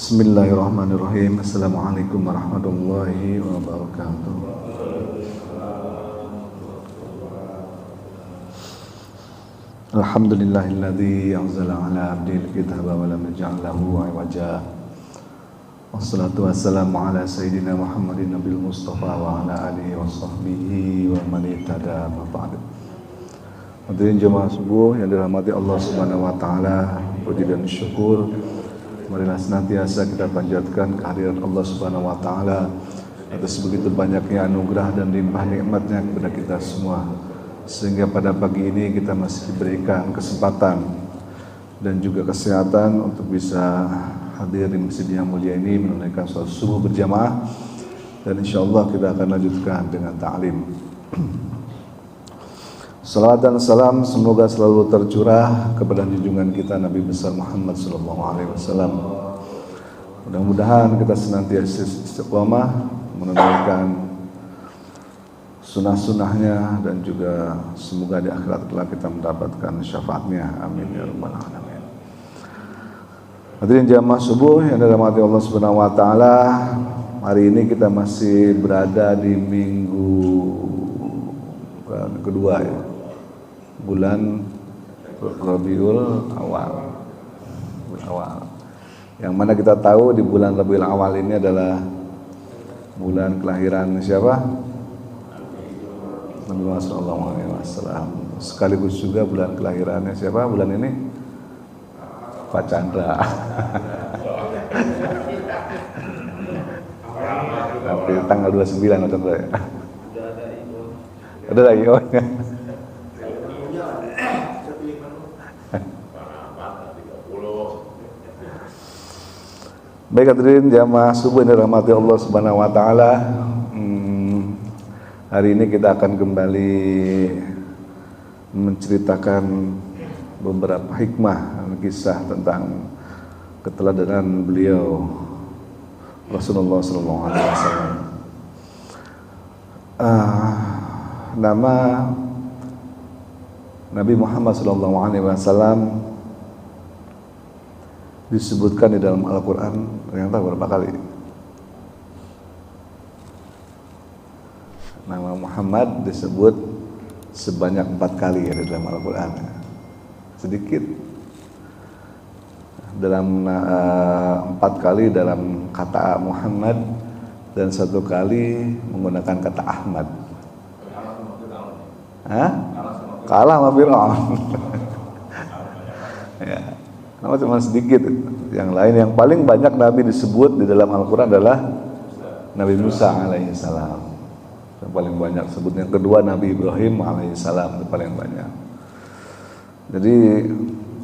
Bismillahirrahmanirrahim. Assalamualaikum warahmatullahi wabarakatuh. Alhamdulillahilladzi anzala ala abdil kitaba wa lam yaj'al lahu 'iwaja. Wassalatu wassalamu ala sayyidina Muhammadin nabil mustafa wa ala alihi wa sahbihi wa man ihtada ma ba'd. Hadirin jemaah subuh yang dirahmati Allah Subhanahu wa taala, puji dan syukur marilah senantiasa kita panjatkan kehadirat Allah Subhanahu wa taala atas begitu banyaknya anugerah dan limpah nikmatnya kepada kita semua, sehingga pada pagi ini kita masih diberikan kesempatan dan juga kesehatan untuk bisa hadir di masjid yang mulia ini menunaikan salat subuh berjamaah, dan insyaallah kita akan lanjutkan dengan ta'lim. Salawat dan salam semoga selalu tercurah kepada junjungan kita Nabi besar Muhammad sallallahu alaihi wasallam. Mudah-mudahan kita senantiasa istiqomah menunaikan sunnah-sunnahnya, dan juga semoga di akhirat kelak kita mendapatkan syafaatnya. Amin ya rabbal alamin. Hadirin jamaah subuh yang dirahmati Allah Subhanahu wa taala, hari ini kita masih berada di minggu kedua ya, bulan Rabiul Awal. Yang mana kita tahu di bulan Rabiul Awal ini adalah bulan kelahiran siapa? Nabi Muhammad SAW. Sekaligus juga bulan kelahirannya siapa bulan ini? Pak Chandra. Tapi tanggal 29 Pak Chandra ya. Ada lagi oh ya. Baik hadirin jamaah subuh yang dirahmati Allah Subhanahu wa taala. Hari ini kita akan kembali menceritakan beberapa hikmah dan kisah tentang keteladanan beliau Rasulullah sallallahu alaihi wasallam. Nama Nabi Muhammad sallallahu alaihi wasallam disebutkan di dalam Al-Quran yang tahu berapa kali? Nama Muhammad disebut sebanyak 4 kali ya di dalam Al-Quran. Sedikit dalam 4 kali dalam kata Muhammad, dan 1 kali menggunakan kata Ahmad. Kalah sama Fir'aun. Ya. Nama cuma sedikit. Yang lain yang paling banyak Nabi disebut di dalam Al-Quran adalah Nabi Musa alaihissalam. Yang paling banyak sebut. Yang kedua Nabi Ibrahim alaihissalam, yang paling banyak. Jadi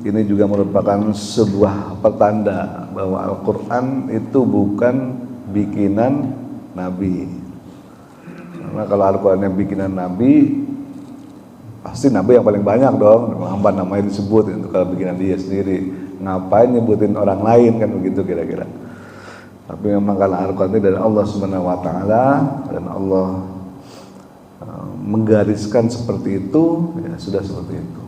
ini juga merupakan sebuah pertanda bahwa Al-Quran itu bukan bikinan Nabi. Karena kalau Al-Quran yang bikinan Nabi, pasti Nabi yang paling banyak dong. Mengapa namanya disebut itu kalau bikinan dia sendiri? Ngapain nyebutin orang lain, kan begitu kira-kira. Tapi memang karena Al-Quran ini dari Allah Subhanahu wa taala, dan Allah menggariskan seperti itu, ya sudah seperti itu.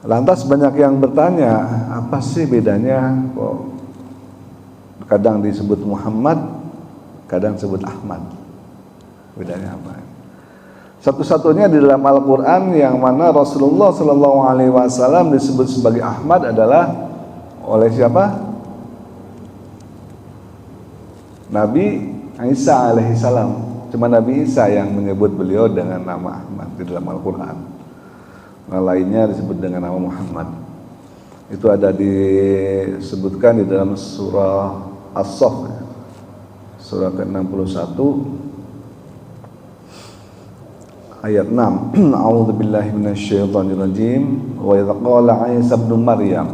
Lantas banyak yang bertanya, apa sih bedanya kok kadang disebut Muhammad, kadang disebut Ahmad? Bedanya apa? Satu-satunya di dalam Al-Quran yang mana Rasulullah Sallallahu Alaihi Wasallam disebut sebagai Ahmad adalah oleh siapa? Nabi Isa alaihissalam. Cuma Nabi Isa yang menyebut beliau dengan nama Ahmad di dalam Al-Quran. Nah, lainnya disebut dengan nama Muhammad. Itu ada disebutkan di dalam surah As-Saff, surah ke-61. Ayat 6. A'udzubillahi minasyaitonirrajim. Wa idza qala Isa ibn Maryam.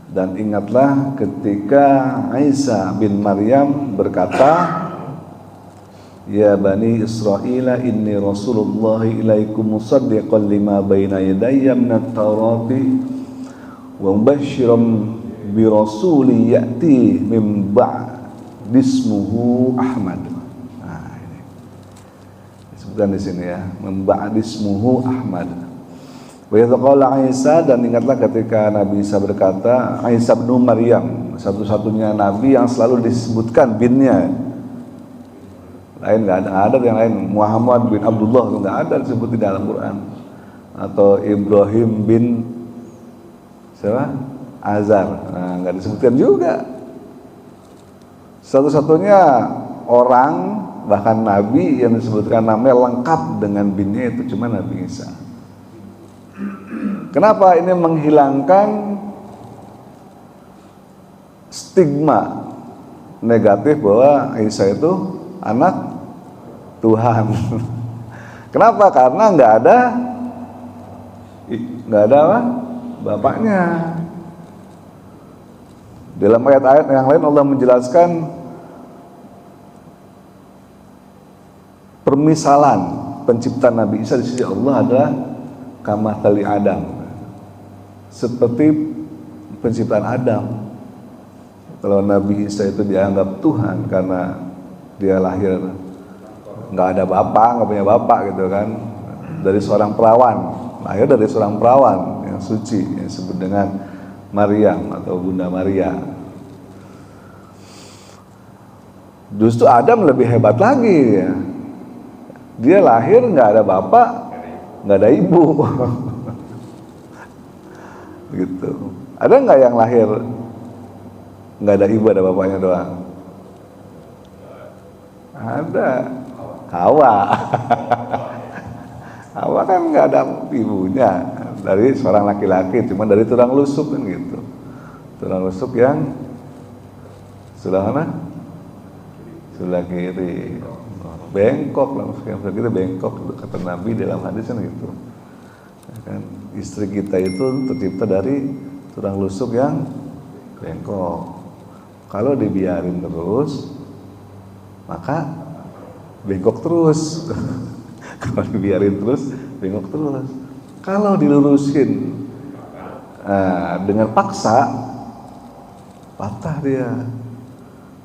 Dan ingatlah ketika Isa bin Maryam berkata, Ya Bani Israel, inni Rasulullah ilaikum musaddiqan lima baina yadayya minat Taurati wa mubasysyiran bi rasuli ya'ti min ba'di ismuhu Ahmad. Bukan di sini ya, memba'dismuhu Ahmad. Wa idz qala Isa, dan ingatlah ketika Nabi Isa berkata, Isa bin Maryam, satu-satunya nabi yang selalu disebutkan binnya. Lain enggak ada yang lain. Muhammad bin Abdullah enggak ada disebut di dalam Quran. Atau Ibrahim bin siapa? Azar. Nah, enggak disebutkan juga. Satu-satunya orang, bahkan nabi yang disebutkan namanya lengkap dengan binnya itu cuma Nabi Isa. Kenapa? Ini menghilangkan stigma negatif bahwa Isa itu anak Tuhan. Kenapa? Karena nggak ada apa? Bapaknya. Dalam ayat-ayat yang lain Allah menjelaskan permisalan penciptaan Nabi Isa di sisi Allah adalah kamathali Adam, seperti penciptaan Adam. Kalau Nabi Isa itu dianggap Tuhan karena dia lahir nggak ada bapak, nggak punya bapak gitu kan, dari seorang perawan, lahir dari seorang perawan yang suci yang disebut dengan Maryam atau Bunda Maria. Justru Adam lebih hebat lagi ya. Dia lahir nggak ada bapak, nggak ada ibu. Gitu. Ada nggak yang lahir nggak ada ibu, ada bapaknya doang? Ada. Hawa. Hawa kan nggak ada ibunya, dari seorang laki-laki, cuma dari tulang rusuk kan gitu. Tulang rusuk yang sebelah mana? Sebelah kiri. Bengkok lah, sebelah kiri bengkok, kata Nabi dalam hadis kan gitu. Kan istri kita itu tercipta dari tulang rusuk yang bengkok. Kalau dibiarin terus, maka bengkok terus. Kalau dibiarin terus, bengkok terus. Kalau dilurusin dengan paksa, patah dia.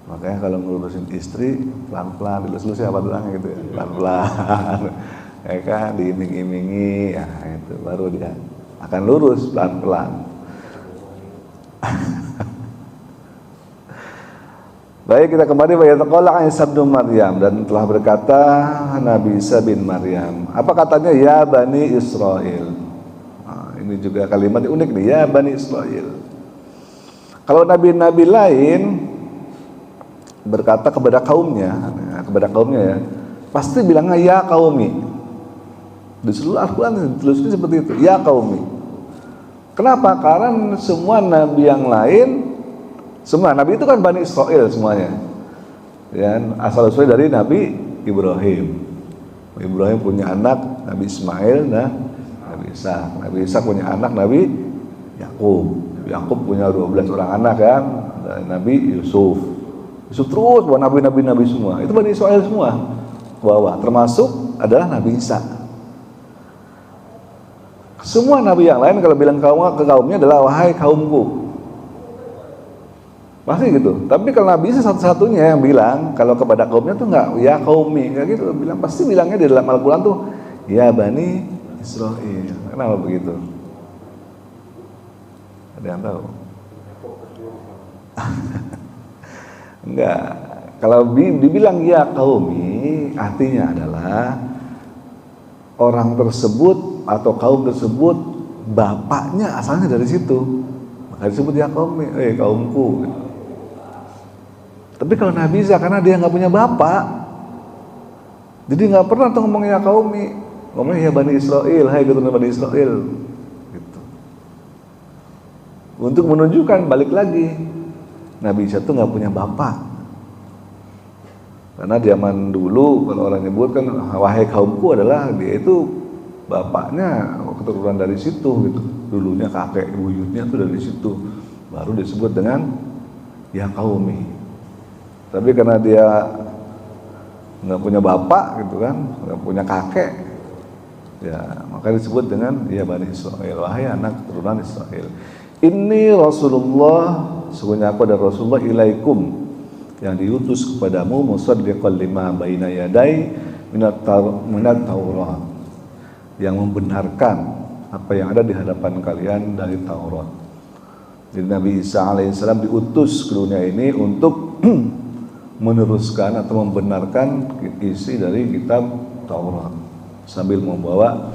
Makanya kalau ngelurusin istri, pelan-pelan, dilus-lusin apa doang gitu ya, pelan-pelan. Ya kan, diiming-imingi, ya itu baru dia akan lurus pelan-pelan. Baik, kita kembali pada qala Isa bin Maryam, dan telah berkata Nabi Isa bin Maryam. Apa katanya? Ya Bani Israel. Nah, ini juga kalimat unik nih, ya Bani Israel. Kalau nabi-nabi lain berkata kepada kaumnya ya, pasti bilangnya ya qaumi. Di seluruh Al-Quran ditulisnya seperti itu, ya qaumi. Kenapa? Karena semua nabi yang lain, semua nabi itu kan Bani Israel semuanya, ya, asal usulnya dari Nabi Ibrahim. Ibrahim punya anak Nabi Ismail, nah Nabi Ishak. Nabi Ishak punya anak Nabi Yakub. Yakub punya 12 orang anak kan, dan Nabi Yusuf terus buat nabi-nabi semua. Itu Bani Israel semua bawah, termasuk adalah Nabi Isa. Semua nabi yang lain kalau bilang ke kaumnya adalah wahai kaumku, pasti gitu. Tapi kalau Nabi Isa satu-satunya yang bilang kalau kepada kaumnya tuh enggak ya qaumi, enggak gitu. Bilang pasti bilangnya di dalam Al-Quran tuh ya Bani Israel. Kenapa begitu? Ada yang tahu? Enggak. Kalau dibilang ya qaumi, artinya adalah orang tersebut atau kaum tersebut bapaknya asalnya dari situ, maka disebut ya qaumi, kaumku. Tapi kalau Nabi Isa, karena dia nggak punya bapak, jadi nggak pernah tuh ngomong ya qaumi, ngomongnya ya Bani Israel, hai keturunan Bani Israel, gitu. Untuk menunjukkan balik lagi, Nabi Isa itu nggak punya bapak. Karena zaman dulu kalau orang nyebut kan wahai kaumku adalah dia itu bapaknya keturunan dari situ gitu. Dulunya kakek buyutnya tuh dari situ. Baru disebut dengan ya qaumi. Tapi karena dia nggak punya bapak gitu kan, nggak punya kakek, ya maka disebut dengan ya Bani Israel, wahai anak keturunan Israel. Ini Rasulullah, sesungguhnya aku adalah Rasulullah ilaikum, yang diutus kepadamu, musaddiqan lima baina yadai minat Taurat, yang membenarkan apa yang ada di hadapan kalian dari Taurat. Jadi Nabi Isa alaihissalam diutus ke dunia ini untuk meneruskan atau membenarkan isi dari kitab Taurat sambil membawa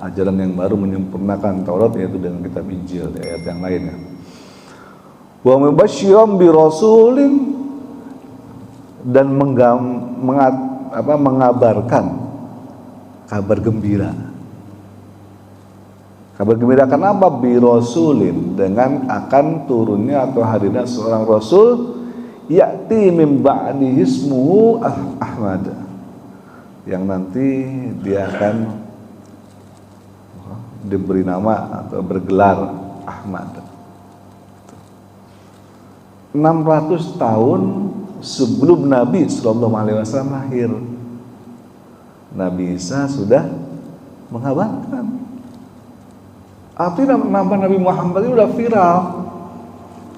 ajaran yang baru menyempurnakan Taurat, yaitu dengan kitab Injil di ayat yang lainnya. Wa mubasysyiran bi rasulin, dan mengabarkan kabar gembira. Kabar gembira kenapa? Bi rasulin, dengan akan turunnya atau hadirnya seorang rasul, ya'ti min ba'di ismuhu Ahmad, yang nanti dia akan diberi nama atau bergelar Ahmad. 600 tahun sebelum Nabi SAW lahir, Nabi Isa sudah mengabarkan. Artinya nama Nabi Muhammad ini udah viral.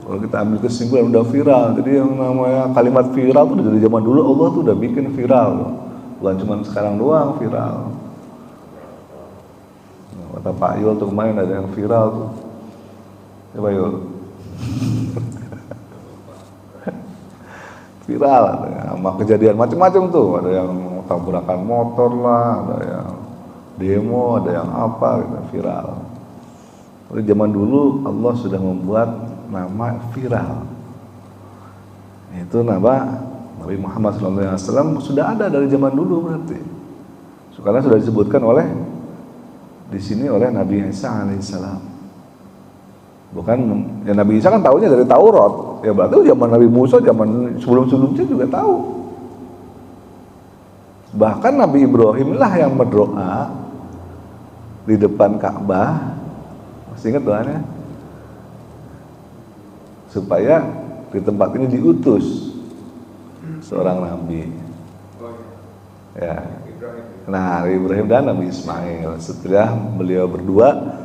Kalau kita ambil kesimpulan udah viral. Jadi yang namanya kalimat viral itu dari zaman dulu Allah tuh udah bikin viral. Bukan cuma sekarang doang viral. Kata Pak Yul tuh kemarin ada yang viral tuh. Coba Yul. Viral, sama kejadian macam-macam tuh. Ada yang tabrakan motor lah, ada yang demo, ada yang apa gitu, viral. Di zaman dulu Allah sudah membuat nama viral. Itu nama Nabi Muhammad SAW sudah ada dari zaman dulu berarti. Sekarang sudah disebutkan oleh di sini oleh Nabi Isa alaihissalam. Bukan ya, Nabi Isa kan tahunya dari Taurat. Ya berarti zaman Nabi Musa, zaman sebelum-sebelumnya juga tahu. Bahkan Nabi Ibrahim lah yang berdoa di depan Ka'bah. Masih ingat doanya? Supaya di tempat ini diutus seorang nabi. Ya. Nah, Ibrahim dan Nabi Ismail setelah beliau berdua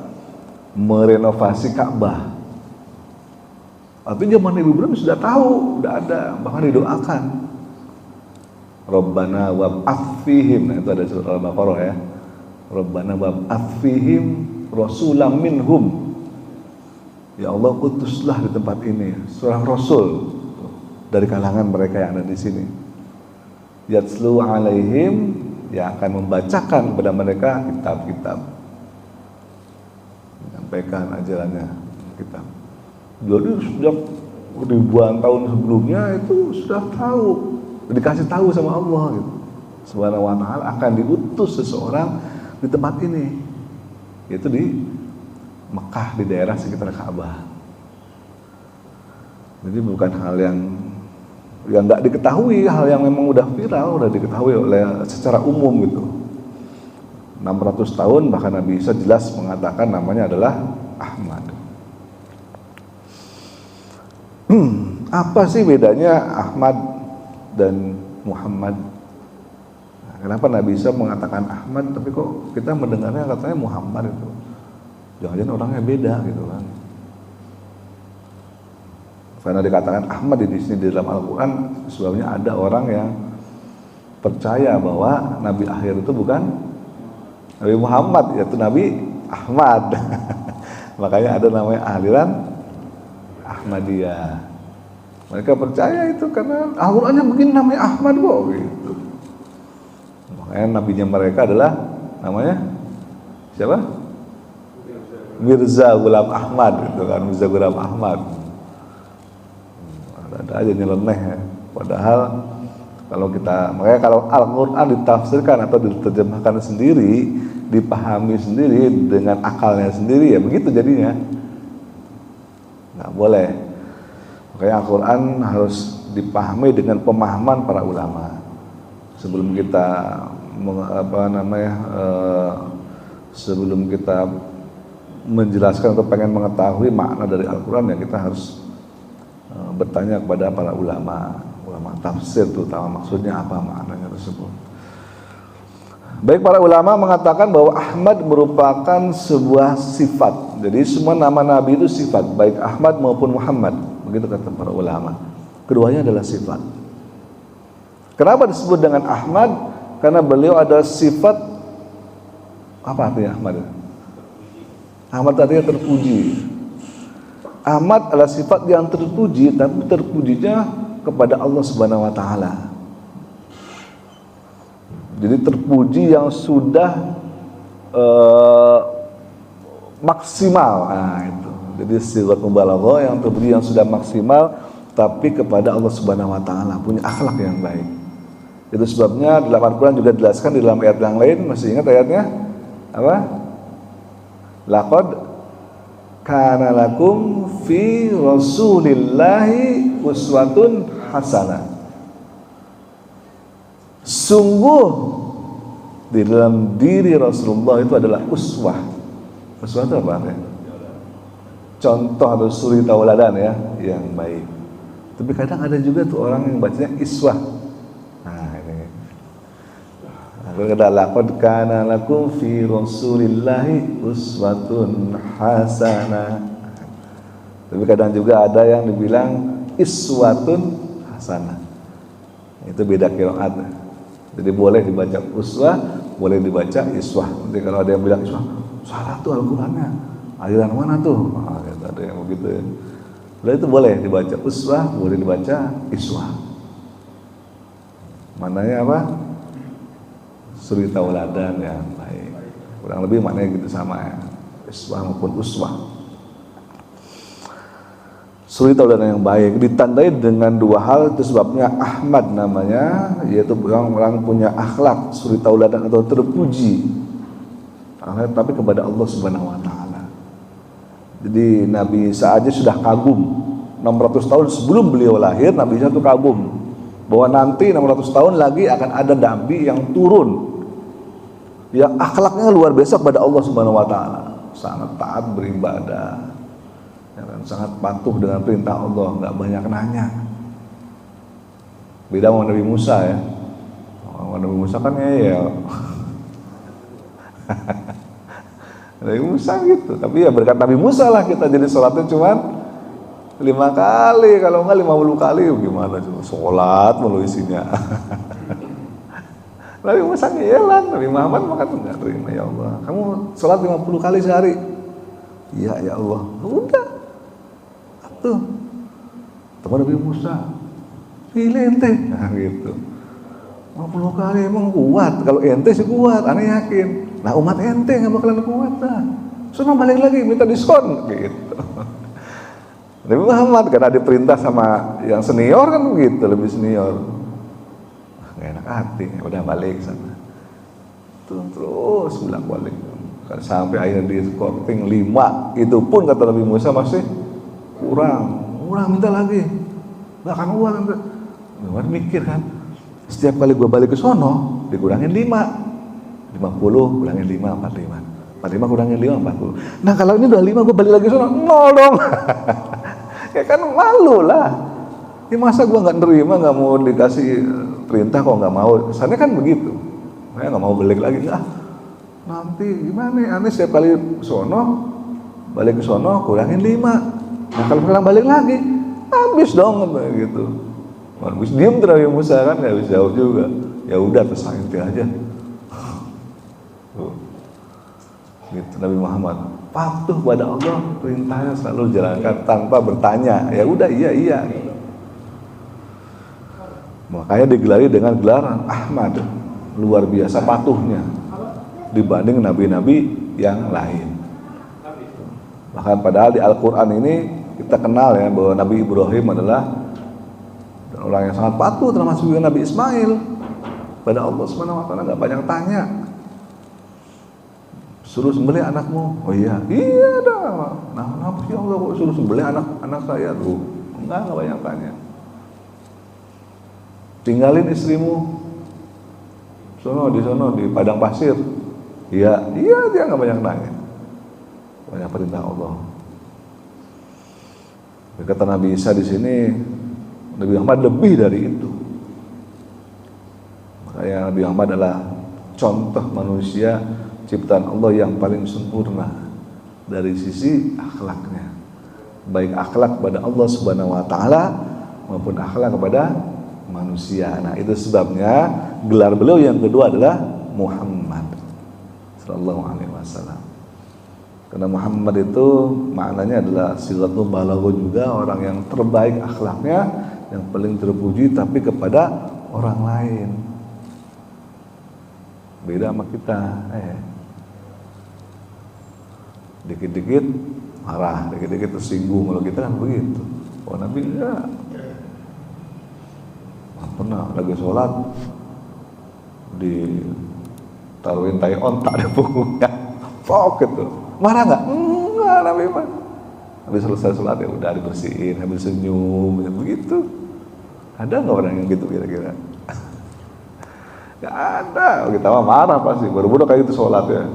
merenovasi Ka'bah. Artinya zaman Nabi Ibrahim sudah tahu, sudah ada, bahkan didoakan. Rabbana wab'ats fihim. Nah, itu ada surah Al-Baqarah ya. Rabbana wab'ats fihim rasulam minhum. Ya Allah, utuslah di tempat ini seorang rasul dari kalangan mereka yang ada di sini. Yatslu alaihim, yang akan membacakan kepada mereka kitab-kitab, menyampaikan ajarannya kitab. Jadi sejak ribuan tahun sebelumnya itu sudah tahu, dikasih tahu sama Allah gitu. Subhanahu wa ta'ala akan diutus seseorang di tempat ini, yaitu di Mekah, di daerah sekitar Ka'bah. Jadi bukan hal yang nggak diketahui, hal yang memang udah viral, udah diketahui oleh secara umum gitu. 600 tahun bahkan Nabi Isa jelas mengatakan namanya adalah Ahmad. Apa sih bedanya Ahmad dan Muhammad? Kenapa Nabi Isa mengatakan Ahmad tapi kok kita mendengarnya katanya Muhammad itu? Jangan-jangan orangnya beda gitu kan. Karena dikatakan Ahmad di sini di dalam Al-Quran, sebabnya ada orang yang percaya bahwa Nabi akhir itu bukan Nabi Muhammad, yaitu Nabi Ahmad. Makanya ada namanya aliran Ahmadiyah. Mereka percaya itu karena Al-Qurannya begini namanya Ahmad kok gitu. Makanya nabinya mereka adalah namanya siapa? Mirza Ghulam Ahmad gitu kan, Mirza Ghulam Ahmad. Ada aja nyeleneh ya. Padahal makanya kalau Al-Quran ditafsirkan atau diterjemahkan sendiri, dipahami sendiri dengan akalnya sendiri, ya begitu jadinya. Nggak boleh. Makanya Al-Quran harus dipahami dengan pemahaman para ulama. Sebelum kita sebelum kita menjelaskan atau pengen mengetahui makna dari Al-Quran, ya kita harus bertanya kepada para ulama tafsir, terutama maksudnya apa maknanya tersebut. Baik, para ulama mengatakan bahwa Ahmad merupakan sebuah sifat. Jadi semua nama Nabi itu sifat, baik Ahmad maupun Muhammad, begitu kata para ulama. Keduanya adalah sifat. Kenapa disebut dengan Ahmad? Karena beliau ada sifat, apa artinya Ahmad? Ahmad artinya terpuji. Ahmad adalah sifat yang terpuji, tapi terpujinya kepada Allah Subhanahu wa taala. Jadi terpuji yang sudah maksimal. Nah, itu. Jadi sigat mubalaghah yang terpuji yang sudah maksimal tapi kepada Allah Subhanahu wa taala, punya akhlak yang baik. Itu sebabnya dalam Al-Qur'an juga dijelaskan di dalam ayat yang lain, masih ingat ayatnya? Apa? Laqad kana lakum fi rasulillahi uswatun hasanah. Sungguh di dalam diri Rasulullah itu adalah uswah. Uswah itu apa artinya? Contoh atau suri tauladan ya, yang baik. Tapi kadang ada juga tuh orang yang bacanya iswah. Nah ini. Kata laqad kana lakum fi rasulillahi uswatun hasanah. Tapi kadang juga ada yang dibilang iswatun hasanah. Itu beda qiraat. Jadi boleh dibaca uswah, boleh dibaca iswah. Nanti kalau ada yang bilang iswah, salah tuh Al-Qur'annya. Aliran mana tuh? Nah, ada yang begitu ya. Lalu itu boleh dibaca uswah, boleh dibaca iswah. Mananya apa? Suri tauladan yang baik. Kurang lebih maknanya gitu sama ya. Iswah maupun uswah. Suri tauladan yang baik ditandai dengan dua hal, itu sebabnya Ahmad namanya, yaitu orang punya akhlak suri tauladan atau terpuji. Tapi kepada Allah Subhanahu wa taala. Jadi Nabi Isa aja sudah kagum 600 tahun sebelum beliau lahir. Nabi Isa itu kagum bahwa nanti 600 tahun lagi akan ada nabi yang turun yang akhlaknya luar biasa kepada Allah Subhanahu wa taala, sangat taat beribadah ya kan, sangat patuh dengan perintah Allah, nggak banyak nanya. Beda sama Nabi Musa ya. Nabi Musa kan ngeyel. Nabi Musa gitu, tapi ya berkat Nabi Musa lah kita jadi sholatnya cuma 5 kali, kalau enggak 50 kali gimana coba, sholat mulu isinya. Nabi Musa ngeyelan, Nabi Muhammad maka enggak terima, ya Allah kamu sholat 50 kali sehari. Iya ya Allah, udah tuh teman Nabi Musa pilih ente, nah gitu 50 kali emang kuat, kalau ente sih kuat, aneh yakin. Nah umat ente nggak bakalan kuat dah. Soalnya balik lagi minta diskon gitu. Nabi Muhammad karena diperintah sama yang senior kan begitu, lebih senior. Nggak enak hati, udah balik sana. Terus bilang balik. Sampai akhirnya di skorting 5. Itu pun kata Nabi Musa masih kurang minta lagi. Bahkan uang kan. Nabi mikir kan, setiap kali gua balik ke sono dikurangin 5. 50 kurangin 5, 45 kurangin 5, 40. Nah kalau ini udah 5 gue balik lagi sana, 0 dong. Ya kan malu lah. Ya masa gue gak nerima, gak mau dikasih perintah kok gak mau. Kesannya kan begitu. Saya gak mau balik lagi. Nah, nanti gimana nih, aneh setiap kali sono balik ke sono kurangin 5. Nah kalau sekarang balik lagi habis dong gitu. Habis diem Nabi Musa kan gak bisa jauh juga. Ya udah terserah inti aja. Gitu, Nabi Muhammad patuh pada Allah, perintahnya selalu dijalankan tanpa bertanya, ya udah iya gitu. Makanya digelari dengan gelaran Ahmad, luar biasa patuhnya dibanding nabi-nabi yang lain. Bahkan padahal di Al-Quran ini kita kenal ya bahwa Nabi Ibrahim adalah orang yang sangat patuh, termasuk juga Nabi Ismail pada Allah Subhanahu wa taala, nggak banyak tanya. Suruh sembelih anakmu, oh iya dah. Nah kenapa sih Allah kok suruh sembelih anak saya tuh? Enggak banyak tanya. Tinggalin istrimu di sono di padang pasir. Iya dia nggak banyak tanya. Banyak perintah Allah. Kata Nabi Isa di sini, Nabi Muhammad lebih dari itu. Makanya Nabi Muhammad adalah contoh manusia ciptaan Allah yang paling sempurna dari sisi akhlaknya, baik akhlak kepada Allah Subhanahu wa taala maupun akhlak kepada manusia. Nah, itu sebabnya gelar beliau yang kedua adalah Muhammad sallallahu alaihi wasallam. Karena Muhammad itu maknanya adalah silatul balagha juga, orang yang terbaik akhlaknya, yang paling terpuji tapi kepada orang lain. Beda sama kita, dikit-dikit marah, dikit-dikit tersinggung. Kalau kita kan begitu. Oh, Nabi enggak. Pernah lagi sholat ditaruhin tai ontak di punggungnya, pok gitu. Marah nggak? Enggak, Nabi mah. Habis selesai sholat ya udah dibersihin, habis senyum, begitu. Ada nggak orang yang gitu kira-kira? Nggak ada. Kita mah marah pasti. Baru-baru kayak gitu sholat ya.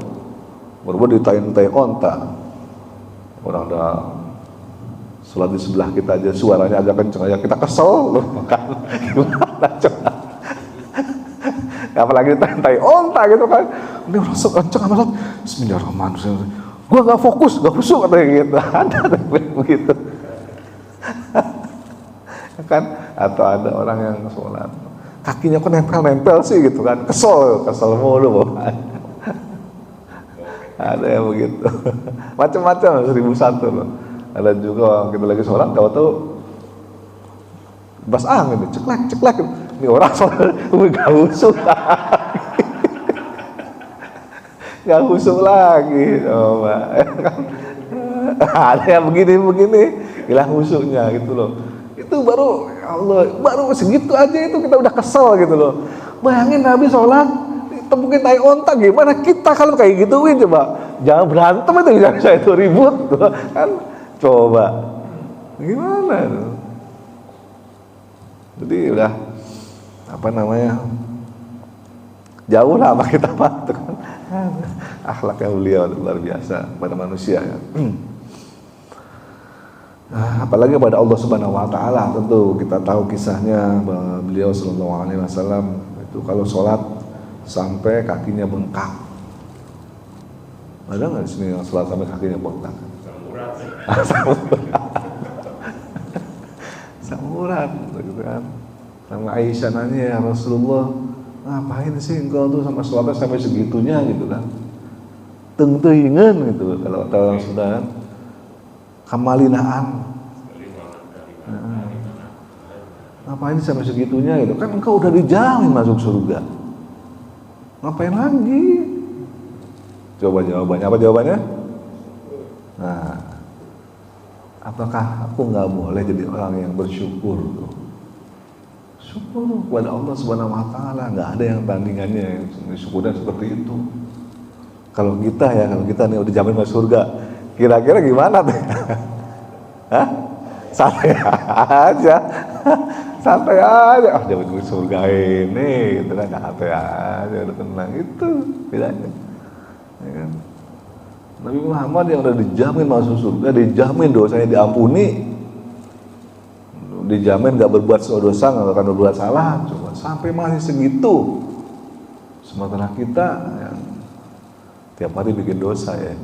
Baru-baru ditain ontak. Orang udah sholat di sebelah kita aja suaranya agak kenceng aja, kita kesel loh. Gimana coba? Apalagi tai ontak gitu kan. Ini orang kenceng amat. Bismillahirrahmanirrahim. Gua nggak fokus, nggak khusyuk katanya gitu. Ada begitu. Kan? Atau ada orang yang sholat kakinya kok nempel sih gitu kan, kesel mulu bawa. Ada yang begitu. Macam-macam 1001 loh. Ada juga kita lagi sholat tahu-tahu bas angin, ceklek. Ini orang sholat nggak khusyuk nggak khusyuk lagi, coba. Ada yang begini hilang khusyuknya gitu loh. Itu baru ya Allah, baru segitu aja itu kita udah kesel gitu loh. Bayangin Nabi sholat tepukin tai ontak, gimana kita kalau kayak gituin? Coba jangan berantem itu, bisa itu ribut kan, coba gimana tuh. Jadi udah jauh lah sama kita tuh kan. Akhlaknya beliau luar biasa pada manusia ya. Apalagi pada Allah Subhanahu wa taala, tentu kita tahu kisahnya bahwa beliau sallallahu alaihi wasallam itu kalau sholat sampai kakinya bengkak. Ada nggak di sini yang sholat sampai kakinya bengkak? Samurat gitu kan. Sama Aisyah nanya, ya Rasulullah, ngapain sih engkau tuh sama sholatnya sampai segitunya gitu kan? Teng-tengan gitu kalau orang sudah kan. Kamalinaan. Ngapain sampai segitunya gitu kan, engkau udah dijamin masuk surga, ngapain lagi? Coba jawabannya, apa jawabannya? Nah, apakah aku nggak boleh jadi orang yang bersyukur tuh? Syukur kepada Allah Subhanahu wa taala, nggak ada yang tandingannya. Syukurnya seperti itu. Kalau kita nih udah jamin masuk surga, kira-kira gimana tuh? Hah? Santai aja. Jamin masuk surga ini, gitu kan, santai aja, udah tenang, itu bedanya. Ya kan? Nabi Muhammad yang udah dijamin masuk surga, dijamin dosanya diampuni, dijamin gak berbuat dosa, gak akan berbuat salah, coba sampai masih segitu. Sementara kita yang tiap hari bikin dosa ya,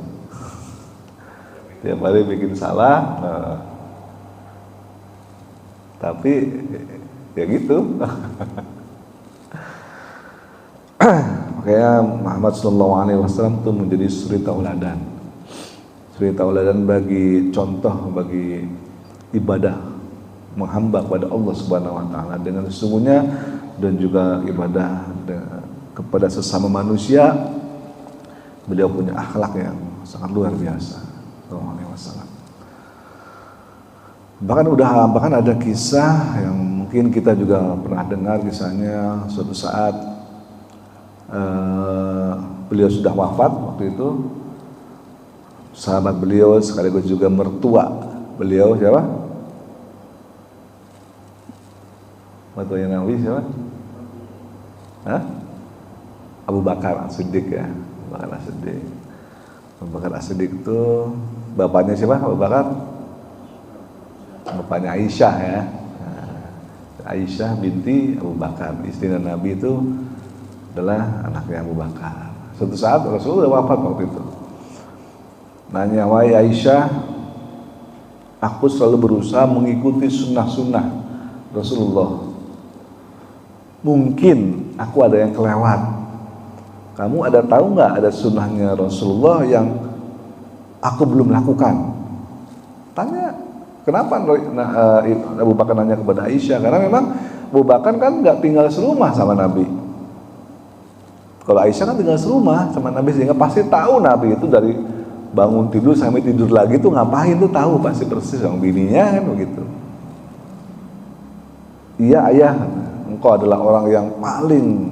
tiap hari bikin salah, tapi ya gitu. Makanya Muhammad sallallahu alaihi wasallam itu menjadi suri tauladan bagi contoh, bagi ibadah menghamba kepada Allah Subhanahu wa taala dengan sesungguhnya, dan juga ibadah kepada sesama manusia. Beliau punya akhlak yang sangat luar biasa sallallahu alaihi wasallam. Bahkan ada kisah yang mungkin kita juga pernah dengar, kisahnya suatu saat beliau sudah wafat waktu itu. Sahabat beliau sekaligus juga mertua beliau siapa? Mertuanya Nabi siapa? Hah? Abu Bakar As-Siddiq ya. Abu Bakar As-Siddiq itu bapaknya siapa? Abu Bakar? Bapaknya Aisyah ya. Aisyah binti Abu Bakar, istri Nabi itu adalah anaknya Abu Bakar. Suatu saat Rasulullah wafat waktu itu. Nanya, wahai Aisyah, aku selalu berusaha mengikuti sunnah-sunnah Rasulullah. Mungkin aku ada yang kelewat. Kamu ada tahu nggak ada sunnahnya Rasulullah yang aku belum lakukan. Tanya, kenapa Abu Bakar nanya kepada Aisyah? Karena memang Abu Bakar kan nggak tinggal serumah sama Nabi. Kalau Aisyah kan tinggal serumah sama Nabi, sehingga pasti tahu Nabi itu dari bangun tidur sampai tidur lagi tuh ngapain tuh tahu pasti persis yang bininya kan begitu. Iya ayah, engkau adalah orang yang paling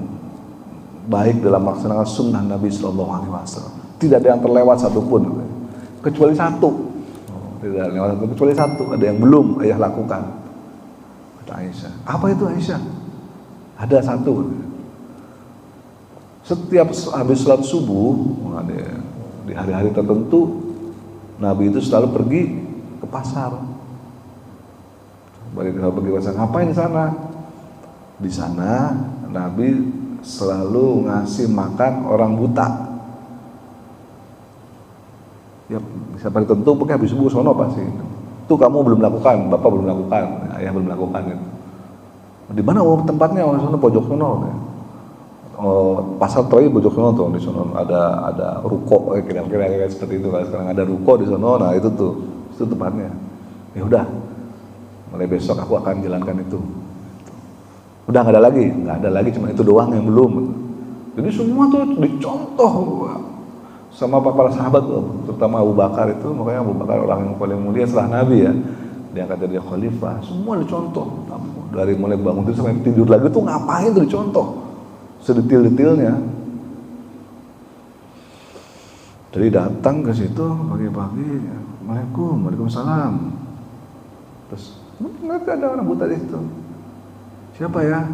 baik dalam melaksanakan sunnah Nabi Sallallahu Alaihi Wasallam. Tidak ada yang terlewat satupun, kecuali satu. Tidak ada yang terlewat kecuali satu. Ada yang belum ayah lakukan. Kata Aisyah. Apa itu Aisyah? Ada satu. Setiap habis sholat subuh, di hari-hari tertentu, Nabi itu selalu pergi ke pasar. Pergi ke pasar. Ngapain di sana? Di sana Nabi selalu ngasih makan orang buta. Ya, siapa tertentu pokoknya habis subuh sono pasti. Itu kamu belum lakukan, bapak belum lakukan, ayah belum lakukan itu. Di mana tempatnya? Sono pojok sono. Pasar Troy pojok sono tuh, di sono ada ruko kira-kira seperti itu kan. Sekarang ada ruko di sono, nah itu tempatnya. Ya udah, mulai besok aku akan jalankan itu. Udah nggak ada lagi, cuma itu doang yang belum. Jadi semua tuh dicontoh sama para sahabat tuh, terutama Abu Bakar itu. Makanya Abu Bakar orang yang paling mulia setelah Nabi ya, dia akan jadi khalifah. Semua dicontoh, dari mulai bangun tidur sampai tidur lagi tuh ngapain tuh dicontoh, sedetil-detilnya. Jadi datang ke situ pagi-pagi, Waalaikumsalam. Terus nanti ada orang buta di situ. Siapa ya?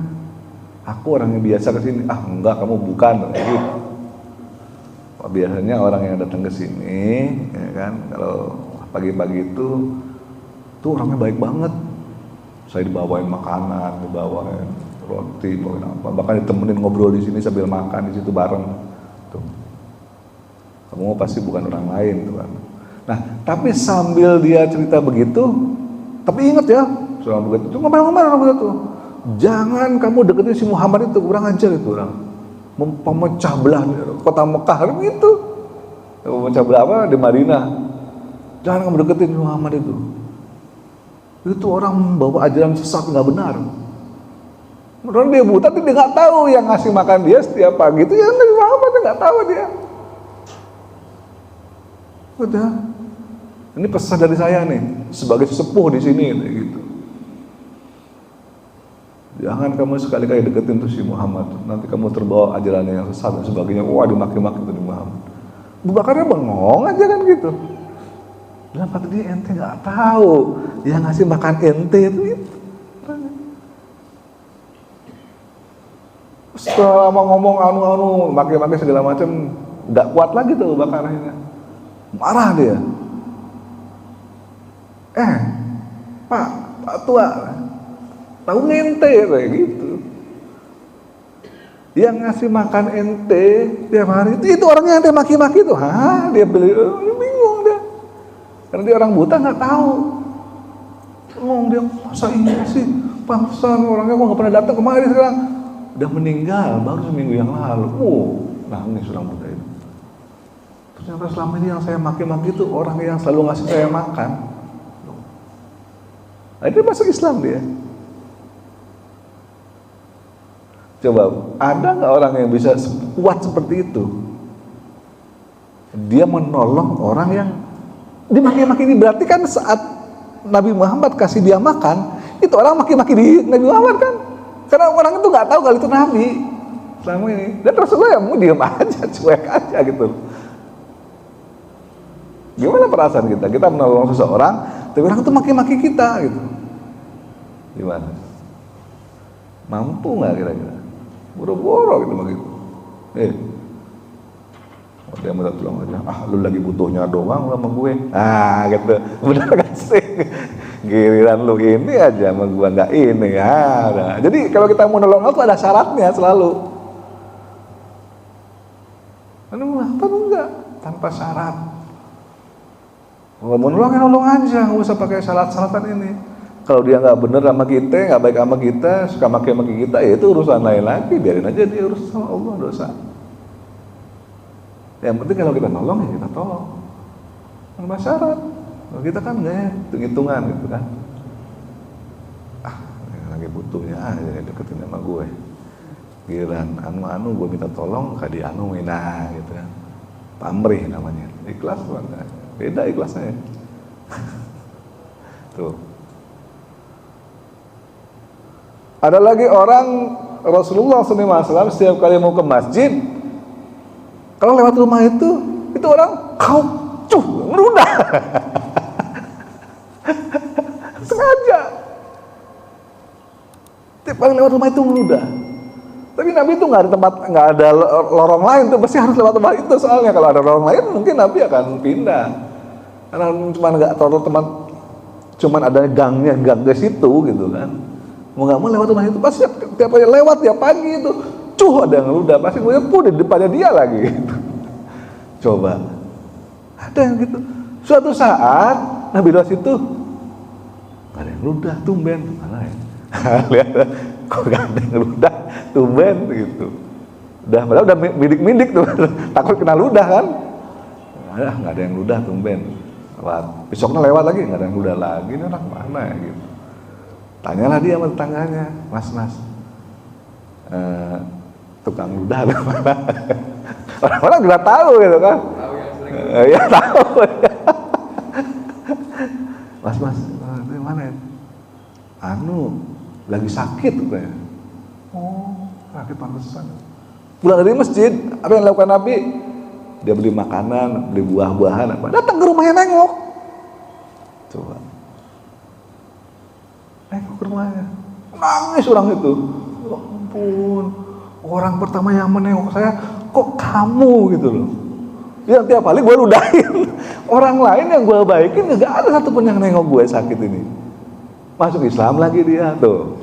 Aku orang yang biasa ke sini. Ah enggak, kamu bukan. Gitu. Biasanya orang yang datang ke sini, ya kan, kalau pagi-pagi itu orangnya baik banget. Saya dibawain makanan, dibawain roti, bawain apa, bahkan ditemenin ngobrol di sini sambil makan di situ bareng. Tuh. Kamu pasti bukan orang lain, tuh kan. Nah, tapi sambil dia cerita begitu, tapi ingat ya, soal begitu, itu ngomel-ngomel orang begitu. Jangan kamu deketin si Muhammad itu, kurang ajar itu orang. Memecah belah kota Mekah gitu. Memecah belah apa di Madinah. Jangan kamu deketin Muhammad itu. Itu orang membawa ajaran sesat, nggak benar. Orang dia buta, tapi dia nggak tahu yang ngasih makan dia setiap pagi itu ya Nabi Muhammad, dia nggak tahu dia. Udah. Ini pesan dari saya nih sebagai sesepuh di sini gitu. Jangan kamu sekali-kali deketin tuh si Muhammad, nanti kamu terbawa ajarannya yang sesat dan sebagainya. Wah, dimaki-maki tuh di Muhammad. Abu Bakarnya bengong aja kan gitu. Dalam hati dia, ente nggak tahu yang ngasih makan ente itu. Setelah ngomong anu maki-maki segala macam, nggak kuat lagi tuh Abu Bakar akhirnya. Marah dia. Pak tua, tahu ngente kayak gitu. Yang ngasih makan ente tiap hari itu orangnya ente maki-maki tuh. Dia bingung dia. Karena dia orang buta nggak tahu. Dia masa iya sih, pantesan orangnya kok nggak pernah datang kemari sekarang. Udah meninggal baru seminggu yang lalu. Nangis orang buta itu. Ternyata selama ini yang saya maki-maki itu orang yang selalu ngasih saya makan. Dia masuk Islam dia. Coba, ada nggak orang yang bisa kuat seperti itu? Dia menolong orang yang dimaki-maki ini. Berarti kan saat Nabi Muhammad kasih dia makan, itu orang maki-maki di Nabi Muhammad kan? Karena orang itu nggak tahu kalau itu Nabi selama ini. Dan Rasulullah ya mau diam aja, cuek aja gitu. Gimana perasaan kita? Kita menolong seseorang, tapi orang itu maki-maki kita gitu. Gimana? Mampu nggak kira-kira? Boro-boro gitu begitu. Dia minta tolong aja. Lu lagi butuhnya doang sama gue. Gitu. Benar kan sih? Giliran lu ini aja sama gue nggak ini. Nah. Jadi kalau kita mau nolong itu ada syaratnya selalu. Apa enggak? Tanpa syarat. Kalau mau nolong aja, nggak usah pakai syarat-syaratan ini. Kalau dia nggak bener sama kita, nggak baik sama kita, suka maki-maki kita, ya itu urusan lain lagi. Biarin aja dia urus sama Allah, dosa. Yang penting kalau kita nolong ya kita tolong. Tanpa syarat. Kalau kita kan enggak ya, hitung-hitungan gitu kan. Lagi butuhnya deketin sama gue. Giran anu gue minta tolong ka dia anu mina gitu kan. Pamrih namanya. Ikhlas kan. Beda ikhlasnya. Tuh. Ada lagi orang Rasulullah SAW setiap kali mau ke masjid, kalau lewat rumah itu orang ngerudah. Sengaja. Tiap kali lewat rumah itu ngerudah. Tapi Nabi itu nggak ada lorong lain tuh, pasti harus lewat rumah itu. Soalnya kalau ada lorong lain mungkin Nabi akan pindah. Karena cuman ada gang ke situ gitu kan. Mau nggak mau lewat rumah itu, pasti tiap kali lewat tiap pagi itu, ada yang ngeludah, pasti gue di depannya dia lagi gitu. Coba, ada yang gitu. Suatu saat Nabi lewat situ, nggak ada yang ngeludah, tumben, mana ya? Lihat, kok nggak ada yang ngeludah, tumben gitu. Padahal udah midik tuh, takut kena ludah kan? Nggak ada yang ludah, tumben. Besoknya lewat lagi, nggak ada yang ludah lagi, ini orang mana ya gitu. Tanyalah dia sama tetangganya, mas, tukang ludah ada mana? Orang-orang juga tahu gitu kan? Ya tahu. Mas, itu mana ya? Lagi sakit katanya. Oh, sakit pantesan. Pulang dari masjid, apa yang dilakukan Nabi? Dia beli makanan, beli buah-buahan apa? Datang ke rumahnya nengok. Coba. Nengok ke rumahnya. Nangis orang itu. Ya ampun. Orang pertama yang menengok saya, kok kamu gitu loh. Ya tiap kali gue ludahin. Orang lain yang gue baikin gak ada satupun yang nengok gue sakit ini. Masuk Islam lagi dia tuh.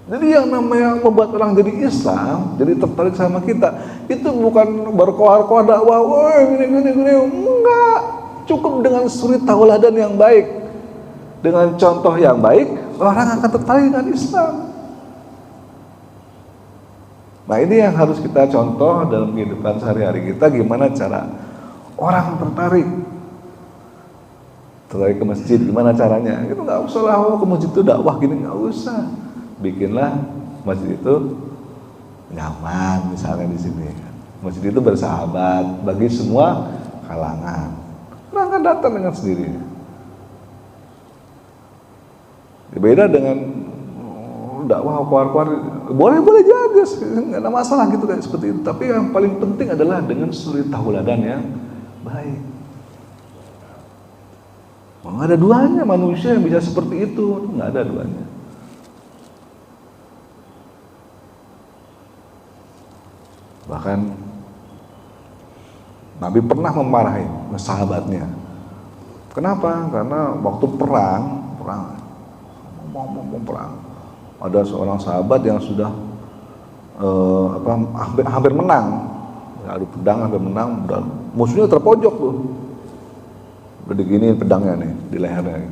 Jadi yang namanya membuat orang jadi Islam, jadi tertarik sama kita, itu bukan berkoar-koar dakwah, wah gini, enggak. Cukup dengan suri tauladan yang baik, dengan contoh yang baik, orang akan tertarik dengan Islam. Nah ini yang harus kita contoh dalam kehidupan sehari-hari kita, gimana cara orang tertarik ke masjid, gimana caranya? Itu nggak usah lah, ke masjid itu dakwah gini, nggak usah. Bikinlah masjid itu nyaman, misalnya di sini. Masjid itu bersahabat bagi semua kalangan. Orang akan datang dengan sendirinya. Beda dengan dakwah keluar-keluar, boleh jadi, nggak ada masalah gitu kayak seperti itu. Tapi yang paling penting adalah dengan suri tauladan yang baik. Nggak ada duanya manusia yang bisa seperti itu, nggak ada duanya. Bahkan Nabi pernah memarahi sahabatnya. Kenapa? Karena waktu perang, ada seorang sahabat yang sudah hampir menang, adu pedang hampir menang, dan musuhnya terpojok tuh, udah diginiin pedangnya nih di lehernya.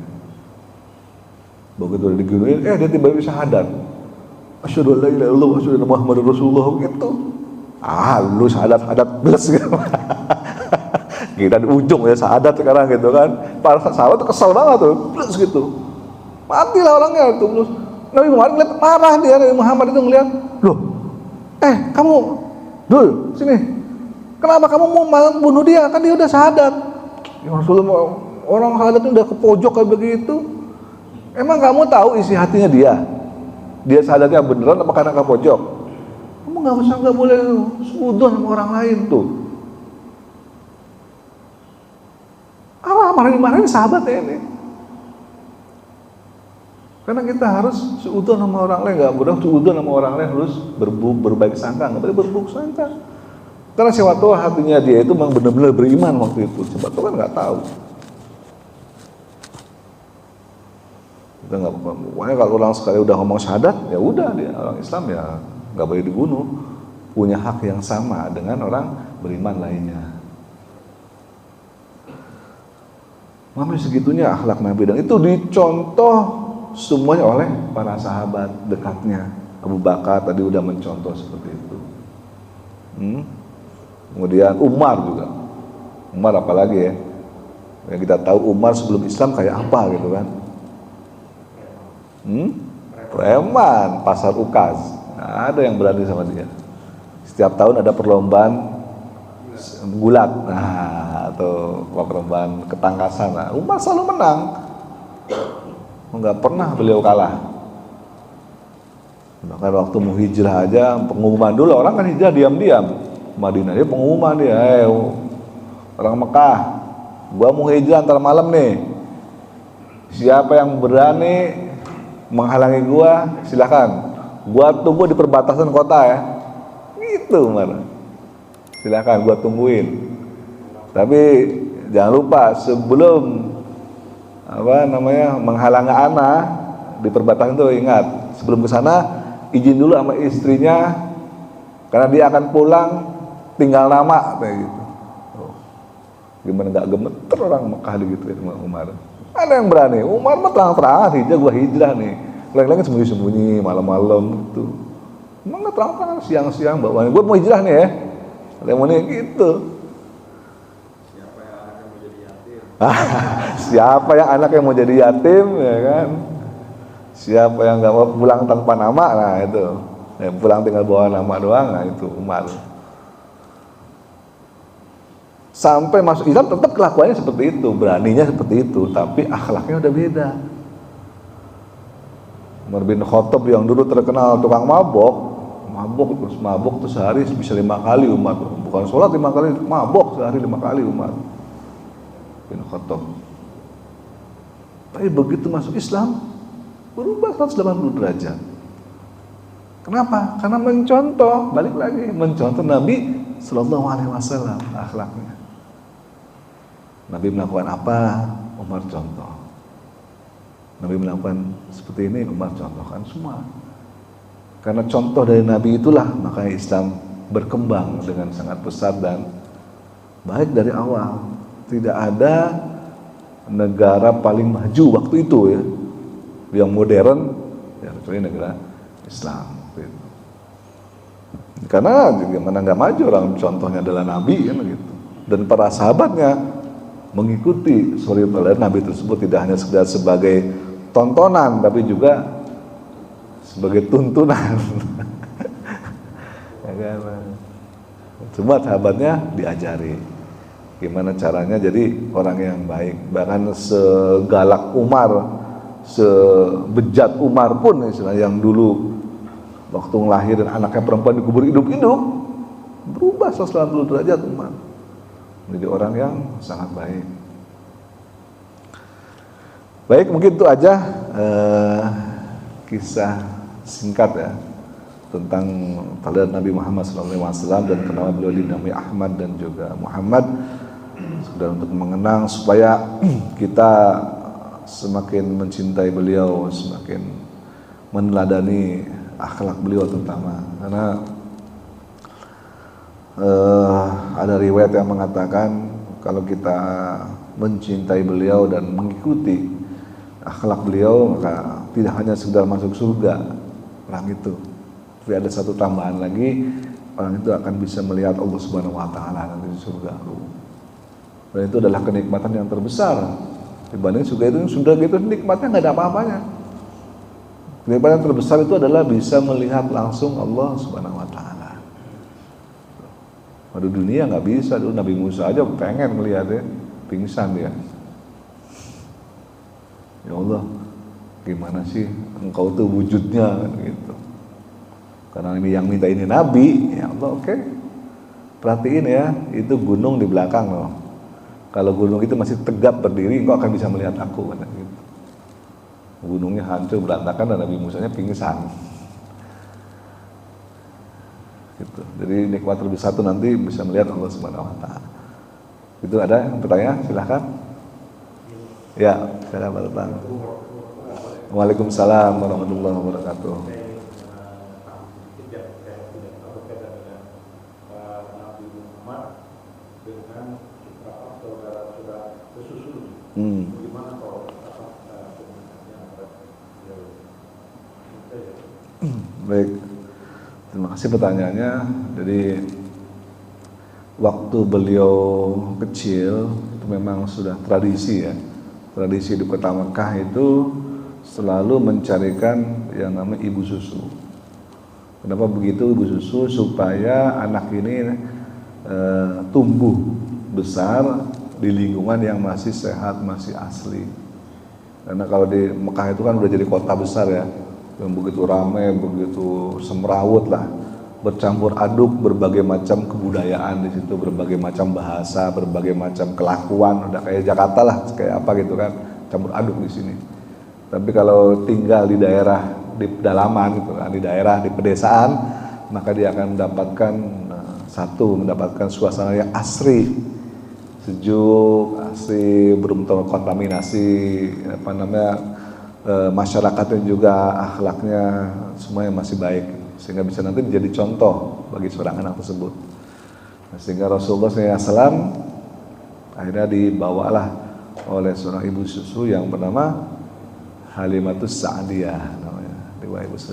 Begitu udah diginiin, dia tiba-tiba syahadat. Asyhadu an la ilaha illallah wa asyhadu anna Muhammadar Rasulullah gitu. Lu syahadat belas gitu. Kita di ujung ya syahadat sekarang gitu kan. Para sahabat tuh kesal banget tuh, belas gitu. Matilah orangnya tuh. Nabi Muhammad ngeliat marah dia, Nabi Muhammad itu ngeliat, loh, kamu, Dul, sini. Kenapa kamu mau bunuh dia? Kan dia udah syahadat. Ya Rasulullah, orang syahadat itu udah ke pojok kayak begitu. Emang kamu tahu isi hatinya dia? Dia syahadatnya beneran apa karena ke pojok? Kamu nggak boleh sudon sama orang lain tuh. Marahin sahabat ya ini. Karena kita harus seudon sama orang lain, nggak boleh seudon sama orang lain, harus berbaik sangka, nggak boleh berburuk sangka. Karena siapa tahu hatinya dia itu memang benar-benar beriman waktu itu, siapa tahu kan nggak tahu. Kita nggak, pokoknya kalau orang sekali udah ngomong syahadat, ya udah dia orang Islam ya nggak boleh dibunuh, punya hak yang sama dengan orang beriman lainnya. Sampai segitunya akhlak Nabi, dan itu dicontoh semuanya oleh para sahabat dekatnya. Abu Bakar tadi udah mencontoh seperti itu. Kemudian Umar juga. Umar apalagi ya. Yang kita tahu Umar sebelum Islam kayak apa gitu kan. Preman, pasar ukas. Nah, ada yang berani sama dia. Setiap tahun ada perlombaan gulat, nah atau perlombaan ketangkasan. Nah, Umar selalu menang, nggak pernah beliau kalah. Bahkan waktu mau hijrah aja, pengumuman dulu, orang kan hijrah diam-diam. Madinah dia pengumuman dia, orang Mekah, gua mau hijrah ntar malam nih. Siapa yang berani menghalangi gua, silakan. Gua tunggu di perbatasan kota ya. Gitu Umar. Silakan gua tungguin. Tapi jangan lupa sebelum menghalangi anak di perbatasan itu, ingat sebelum ke sana izin dulu sama istrinya karena dia akan pulang tinggal nama kayak gitu. Gimana nggak gemeter orang Mekah gitu ya sama Umar. Ada yang berani. Umar mah terang-terangan gua hijrah nih. Lain-lain sembunyi-sembunyi malam-malam gitu. Emang nggak terang-terangan siang-siang bawa gua mau hijrah nih ya. Lemonnya gitu. Siapa yang anaknya mau jadi yatim ya kan? Siapa yang nggak mau pulang tanpa nama, nah itu. Pulang tinggal bawa nama doang, nah itu Umar. Sampai masuk Islam tetap kelakuannya seperti itu, beraninya seperti itu, tapi akhlaknya udah beda. Umar bin Khattab yang dulu terkenal tukang mabok tuh sehari bisa 5 kali Umar, bukan sholat 5 kali, mabok sehari 5 kali Umar bin Khattab. Tapi begitu masuk Islam berubah 180 derajat. Kenapa? Karena mencontoh, balik lagi mencontoh Nabi Sallallahu Alaihi Wasallam akhlaknya. Nabi melakukan apa, Umar contoh. Nabi melakukan seperti ini, Umar contohkan semua. Karena contoh dari Nabi itulah maka Islam berkembang dengan sangat pesat dan baik dari awal. Tidak ada negara paling maju waktu itu ya, yang modern ya, kecuali negara Islam. Karena gimana nggak maju orang, contohnya adalah Nabi kan gitu. Dan para sahabatnya mengikuti suri teladan Nabi tersebut, tidak hanya sekedar sebagai tontonan tapi juga sebagai tuntunan. Ya kan? Semua sahabatnya diajari gimana caranya jadi orang yang baik. Bahkan segalak Umar, sebejat Umar pun istilahnya, yang dulu waktu ngelahirin anaknya perempuan dikubur hidup-hidup, berubah 180 derajat Umar menjadi orang yang sangat baik. Baik, mungkin itu aja kisah singkat ya tentang teladan Nabi Muhammad SAW dan kenapa beliau dinamai Ahmad dan juga Muhammad, sekedar untuk mengenang supaya kita semakin mencintai beliau, semakin meneladani akhlak beliau terutama. Karena ada riwayat yang mengatakan kalau kita mencintai beliau dan mengikuti akhlak beliau, maka tidak hanya sekedar masuk surga orang itu, tapi ada satu tambahan lagi, orang itu akan bisa melihat Allah Subhanahu wa taala nanti di surga. Dan itu adalah kenikmatan yang terbesar dibanding surga. Itu surga itu nikmatnya nggak ada apa-apanya. Kenikmatan yang terbesar itu adalah bisa melihat langsung Allah Subhanahu wa taala. Pada dunia nggak bisa, dulu Nabi Musa aja pengen melihatnya, pingsan dia. Ya Allah, gimana sih engkau tuh wujudnya kan gitu. Karena ini yang minta ini Nabi, ya Allah, oke. Perhatiin ya, itu gunung di belakang loh. Kalau gunung itu masih tegap berdiri, engkau akan bisa melihat aku kan gitu. Gunungnya hancur berantakan dan Nabi Musanya pingsan. Gitu. Jadi nikmat terbesar itu nanti bisa melihat Allah Subhanahu wa taala. Itu ada yang bertanya, silahkan. Ya, silakan Pak. Waalaikumsalam warahmatullahi wabarakatuh. Baik, terima kasih pertanyaannya. Jadi waktu beliau kecil itu memang sudah tradisi ya. Tradisi di kota Mekah itu selalu mencarikan yang namanya ibu susu. Kenapa begitu? Ibu susu supaya anak ini tumbuh besar di lingkungan yang masih sehat, masih asli. Karena kalau di Mekah itu kan udah jadi kota besar ya, yang begitu ramai, begitu semrawut lah, bercampur aduk berbagai macam kebudayaan di situ, berbagai macam bahasa, berbagai macam kelakuan, udah kayak Jakarta lah, kayak apa gitu kan, campur aduk di sini. Tapi kalau tinggal di daerah, di pedalaman gitu kan, di daerah, di pedesaan, maka dia akan mendapatkan suasana yang asri, sejuk, asri, belum terkontaminasi, masyarakatnya juga akhlaknya semuanya masih baik, sehingga bisa nanti menjadi contoh bagi seorang anak tersebut. Sehingga Rasulullah SAW akhirnya dibawalah oleh seorang ibu susu yang bernama Halimatus Sa'diyah namanya,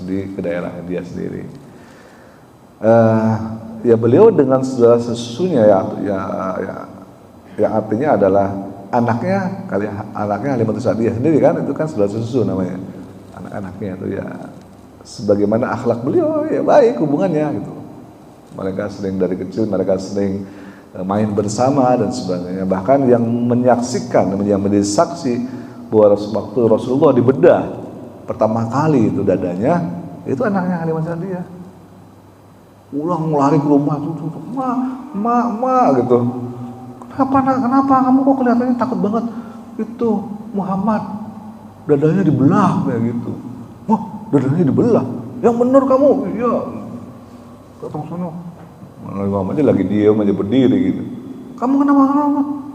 di ke daerahnya dia sendiri. Ya beliau dengan saudara susunya yang artinya adalah anaknya Halimatus Sa'diyah sendiri kan, itu kan saudara susu namanya. Anak-anaknya itu ya sebagaimana akhlak beliau ya baik hubungannya gitu. Mereka sering dari kecil mereka sering main bersama dan sebagainya. Bahkan yang menyaksikan, yang menjadi saksi bahwa waktu Rasulullah dibedah pertama kali itu dadanya, itu anaknya Halimah Sa'diyah. Ulang lari ke rumah tuh, ma gitu. Kenapa kamu kok kelihatannya takut banget? Itu Muhammad dadanya dibelah kayak gitu. Wah, dadanya dibelah. Yang benar kamu? Iya. Datang sana. Muhammad aja lagi diam aja berdiri gitu. Kamu kenapa?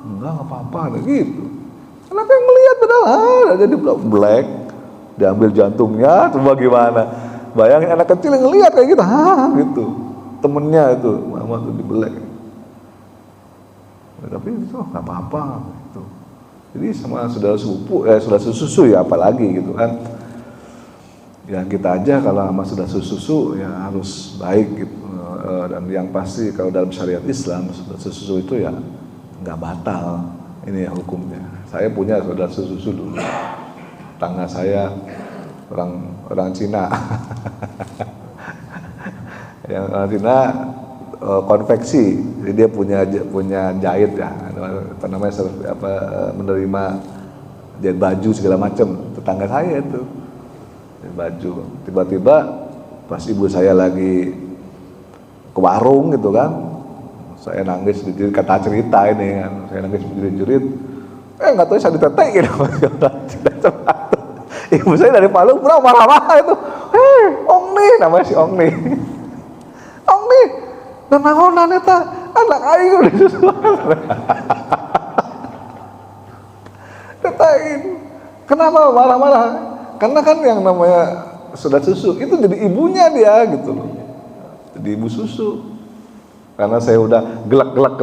Enggak apa-apa gitu. Anaknya yang melihat padahal jadi black, diambil jantungnya, coba gimana? Bayangin anak kecil yang ngelihat kayak gitu, gitu. Temennya itu Muhammad tuh dibelek. Tapi itu nggak apa-apa gitu. Jadi sama saudara saudara susu ya apalagi gitu kan. Ya kita aja kalau sama saudara susu ya harus baik gitu. Dan yang pasti kalau dalam syariat Islam saudara susu itu ya nggak batal. Ini ya hukumnya. Saya punya saudara susu dulu. Tangga saya orang Cina. Yang orang Cina konveksi, jadi dia punya jahit ya, menerima jahit baju segala macam. Tetangga saya itu jahit baju. Tiba-tiba pas ibu saya lagi ke warung gitu kan, saya nangis jerit, kata cerita ini kan, saya nangis jerit-jerit. Nggak tahu saya ditetekin sama ibu saya dari Palu pura marah-marah itu. Ong nih, namanya si Ong nih. Ong nih, dan nahonan eta anak aing udah disusuan. Tetain. Kenapa marah-marah? Karena kan yang namanya saudara susu itu jadi ibunya dia gitu loh. Jadi ibu susu. Karena saya udah gelak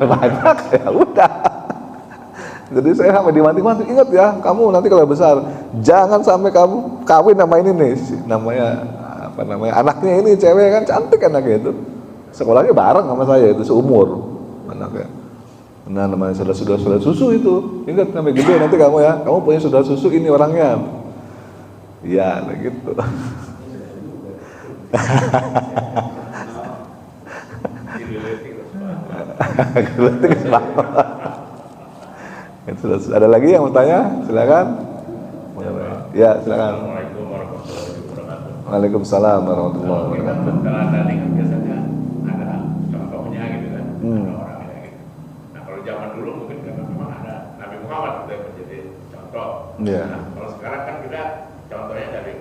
banyak ya udah. Jadi saya sampai dimanti-manti, ingat ya, kamu nanti kalau besar jangan sampai kamu kawin sama ini nih, namanya anaknya ini cewek kan cantik anaknya itu, sekolahnya bareng sama saya itu seumur anaknya. Nah namanya saudara susu itu, ingat sampai gede nanti kamu ya, kamu punya saudara susu ini orangnya, ya gitu. Ada lagi yang mau tanya? Silakan. Ya, silakan. Assalamualaikum warahmatullahi wabarakatuh. Waalaikumsalam warahmatullahi wabarakatuh. Kalau tadi kan biasanya ada contohnya gitu kan, ada orangnya gitu. Nah kalau zaman dulu mungkin karena memang ada Nabi Muhammad itu yang menjadi contoh. Yeah. Nah kalau sekarang kan kita contohnya dari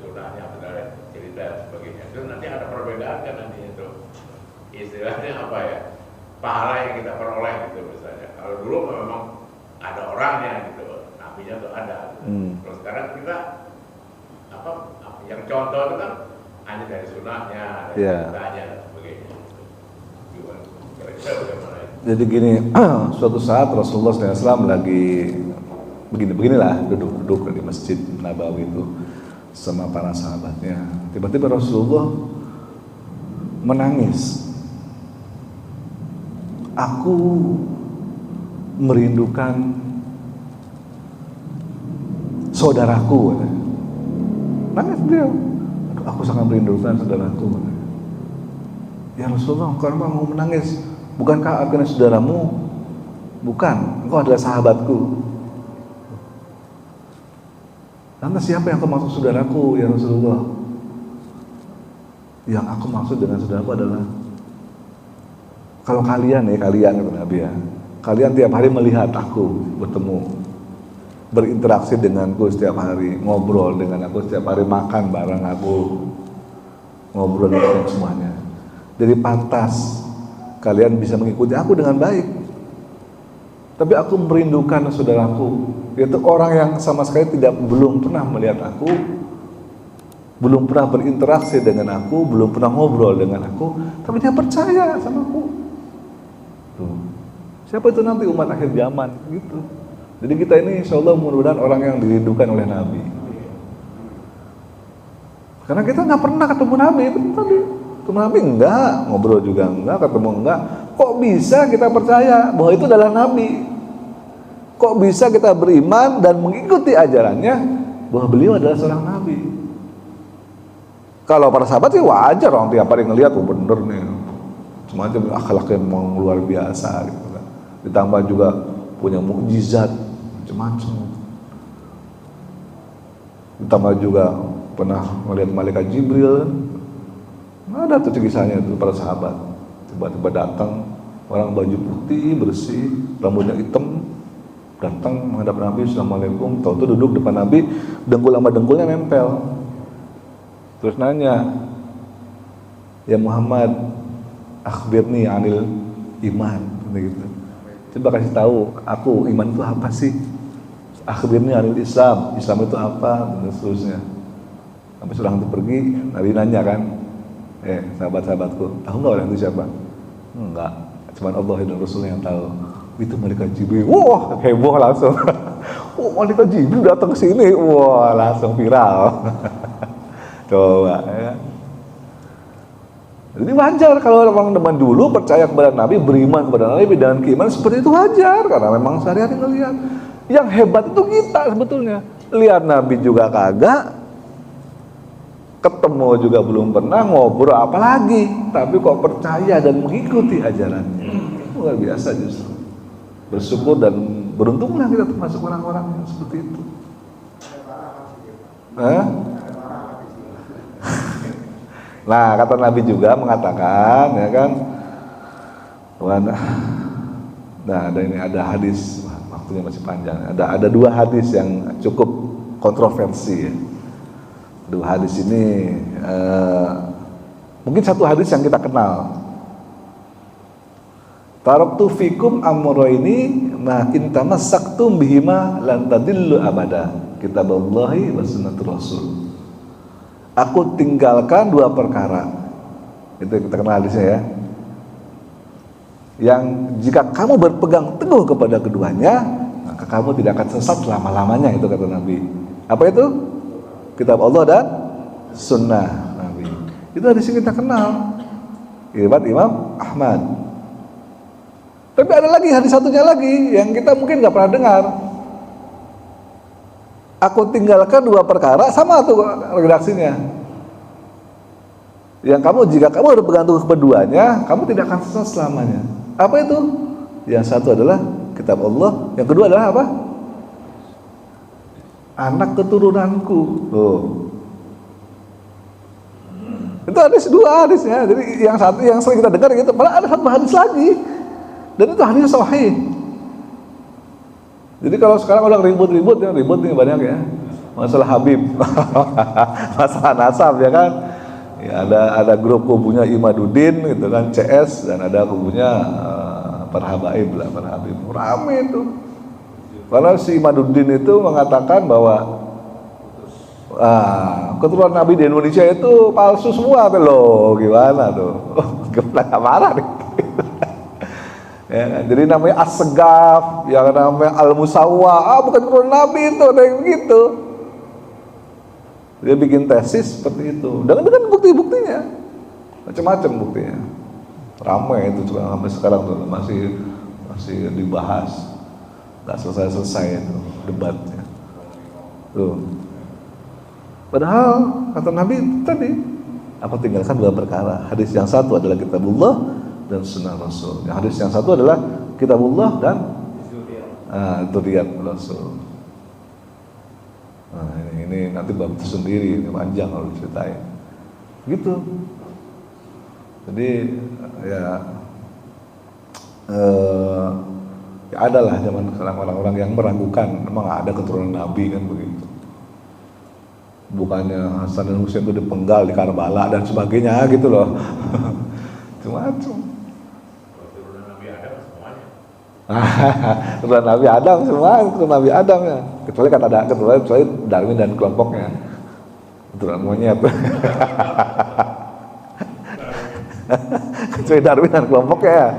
sunnahnya atau dari cerita dan sebagainya. Itu nanti ada perbedaan kan nanti itu istilahnya apa ya? Pahala yang kita peroleh gitu misalnya. Kalau dulu memang ada orangnya gitu, nabinya tuh ada. Gitu. Kalau sekarang kita apa yang contoh itu kan hanya dari sunnahnya, dari ceritanya dan sebagainya. Kira-kira Jadi gini, suatu saat Rasulullah SAW lagi beginilah duduk di Masjid Nabawi itu sama para sahabatnya. Tiba-tiba Rasulullah menangis. aku merindukan saudaraku. Nangis beliau. Aku sangat merindukan saudaraku. Ya Rasulullah, kenapa mau menangis? Bukankah aku adalah saudaramu? Bukan, engkau adalah sahabatku. Lantas siapa yang kau maksud saudaraku ya Rasulullah? Yang aku maksud dengan saudaraku adalah kalau kalian kata Nabi ya, kalian tiap hari melihat aku bertemu, berinteraksi denganku setiap hari, ngobrol dengan aku setiap hari, makan bareng aku, ngobrol dengan semuanya. Jadi pantas kalian bisa mengikuti aku dengan baik. Tapi aku merindukan saudaraku, yaitu orang yang sama sekali belum pernah melihat aku, belum pernah berinteraksi dengan aku, belum pernah ngobrol dengan aku, tapi dia percaya sama aku. Tuh. Siapa itu nanti umat akhir zaman gitu. Jadi kita ini insyaallah mudah-mudahan orang yang dirindukan oleh Nabi. Karena kita nggak pernah ketemu Nabi, ketemu Nabi enggak, ngobrol juga enggak, ketemu enggak. Kok bisa kita percaya bahwa itu adalah Nabi? Kok bisa kita beriman dan mengikuti ajarannya bahwa beliau adalah seorang Nabi? Kalau para sahabat sih wajar, orang tiap hari ngelihat, oh bener nih, semacam akhlak yang luar biasa gitu kan. Ditambah juga punya mukjizat macam-macam. Ditambah juga pernah melihat malaikat Jibril. Ada tuh kisahnya itu para sahabat. Tiba-tiba datang orang baju putih bersih, rambutnya hitam, datang menghadap Nabi, assalamualaikum. Tahu-tahu duduk depan Nabi, dengkul sama dengkulnya nempel. Terus nanya, ya Muhammad, akhbirni anil iman, gitu. Coba kasih tahu aku iman itu apa sih? Akhbirni anil Islam, Islam itu apa? Dan seterusnya. Sampai seorang itu pergi, Nabi nanya kan, sahabat-sahabatku, tahu nggak orang itu siapa? Enggak, cuma Allah dan Rasulnya yang tahu. Itu malaikat Jibril. Wah, heboh langsung. Oh, malaikat Jibril datang ke sini. Wah, langsung viral. Coba ya. Jadi wajar kalau orang zaman dulu percaya kepada Nabi, beriman kepada Nabi dengan keimanan seperti itu wajar, karena memang sehari-hari ngelihat. Yang hebat itu kita sebetulnya. Lihat Nabi juga kagak, ketemu juga belum pernah, ngobrol apalagi, tapi kok percaya dan mengikuti ajarannya. Luar biasa justru. Bersyukur dan beruntunglah kita termasuk orang-orang yang seperti itu. Nah, kata Nabi juga mengatakan, ya kan, nah ada hadis, waktunya masih panjang. Ada dua hadis yang cukup kontroversi. Ya. Dua hadis ini, mungkin satu hadis yang kita kenal. Taraktu fikum amraini ma in tamassaktum bihima lan tadillu abada. Kitaballahi wa sunnatur rasul. Aku tinggalkan dua perkara. Itu kita kenal hadisnya ya. Yang jika kamu berpegang teguh kepada keduanya, maka kamu tidak akan sesat selama-lamanya, itu kata Nabi. Apa itu? Kitab Allah dan sunnah Nabi. Itu hadis yang kita kenal. Riwayat Imam Ahmad. Tapi ada lagi hadis satunya lagi yang kita mungkin nggak pernah dengar. Aku tinggalkan dua perkara, sama tuh redaksinya. Yang jika kamu berpegang teguh keduanya, kamu tidak akan sesat selamanya. Apa itu? Yang satu adalah kitab Allah, yang kedua adalah apa? Anak keturunanku. Oh. Itu hadis dua hadisnya. Jadi yang satu yang sering kita dengar gitu, malah ada satu hadis lagi. Dan itu hadis sahih. Jadi kalau sekarang udah ribut nih banyak ya. Masalah Habib, masalah nasab ya kan. Ya, ada grup kubunya Imaduddin gitu kan, CS, dan ada kubunya para habaib lah, para Habib. Rame itu. Karena si Imaduddin itu mengatakan bahwa keturunan Nabi di Indonesia itu palsu semua tuh loh, gimana tuh? Gimana nggak marah nih? Ya, jadi namanya As-Segaf, yang namanya Al-Musawwa, bukan keturunan Nabi itu, ada yang begitu. Dia bikin tesis seperti itu, dengan bukti-buktinya, macam-macam buktinya. ramai itu juga sampai sekarang tuh masih dibahas, nggak selesai itu debatnya tuh. Padahal kata Nabi tadi, apa tinggalkan dua perkara. Hadis yang satu adalah kitabullah dan sunnah Rasul. Hadis yang satu adalah kitabullah dan dzurriyyat Rasul. Nah, ini nanti bab itu sendiri, ini panjang kalau diceritain. Gitu. Jadi ya adalah zaman sekarang orang-orang yang meragukan memang ada keturunan Nabi kan begitu. Bukannya Hasan dan Husain itu dipenggal di Karbala dan sebagainya gitu loh. Macam-macam. Keturunan Nabi Adam semuanya. Keturunan Nabi Adam semua, keturunan Nabi Adam ya. Kecuali Darwin dan kelompoknya. Keturunan monyet. Kecuali Darwin dan kelompoknya ya.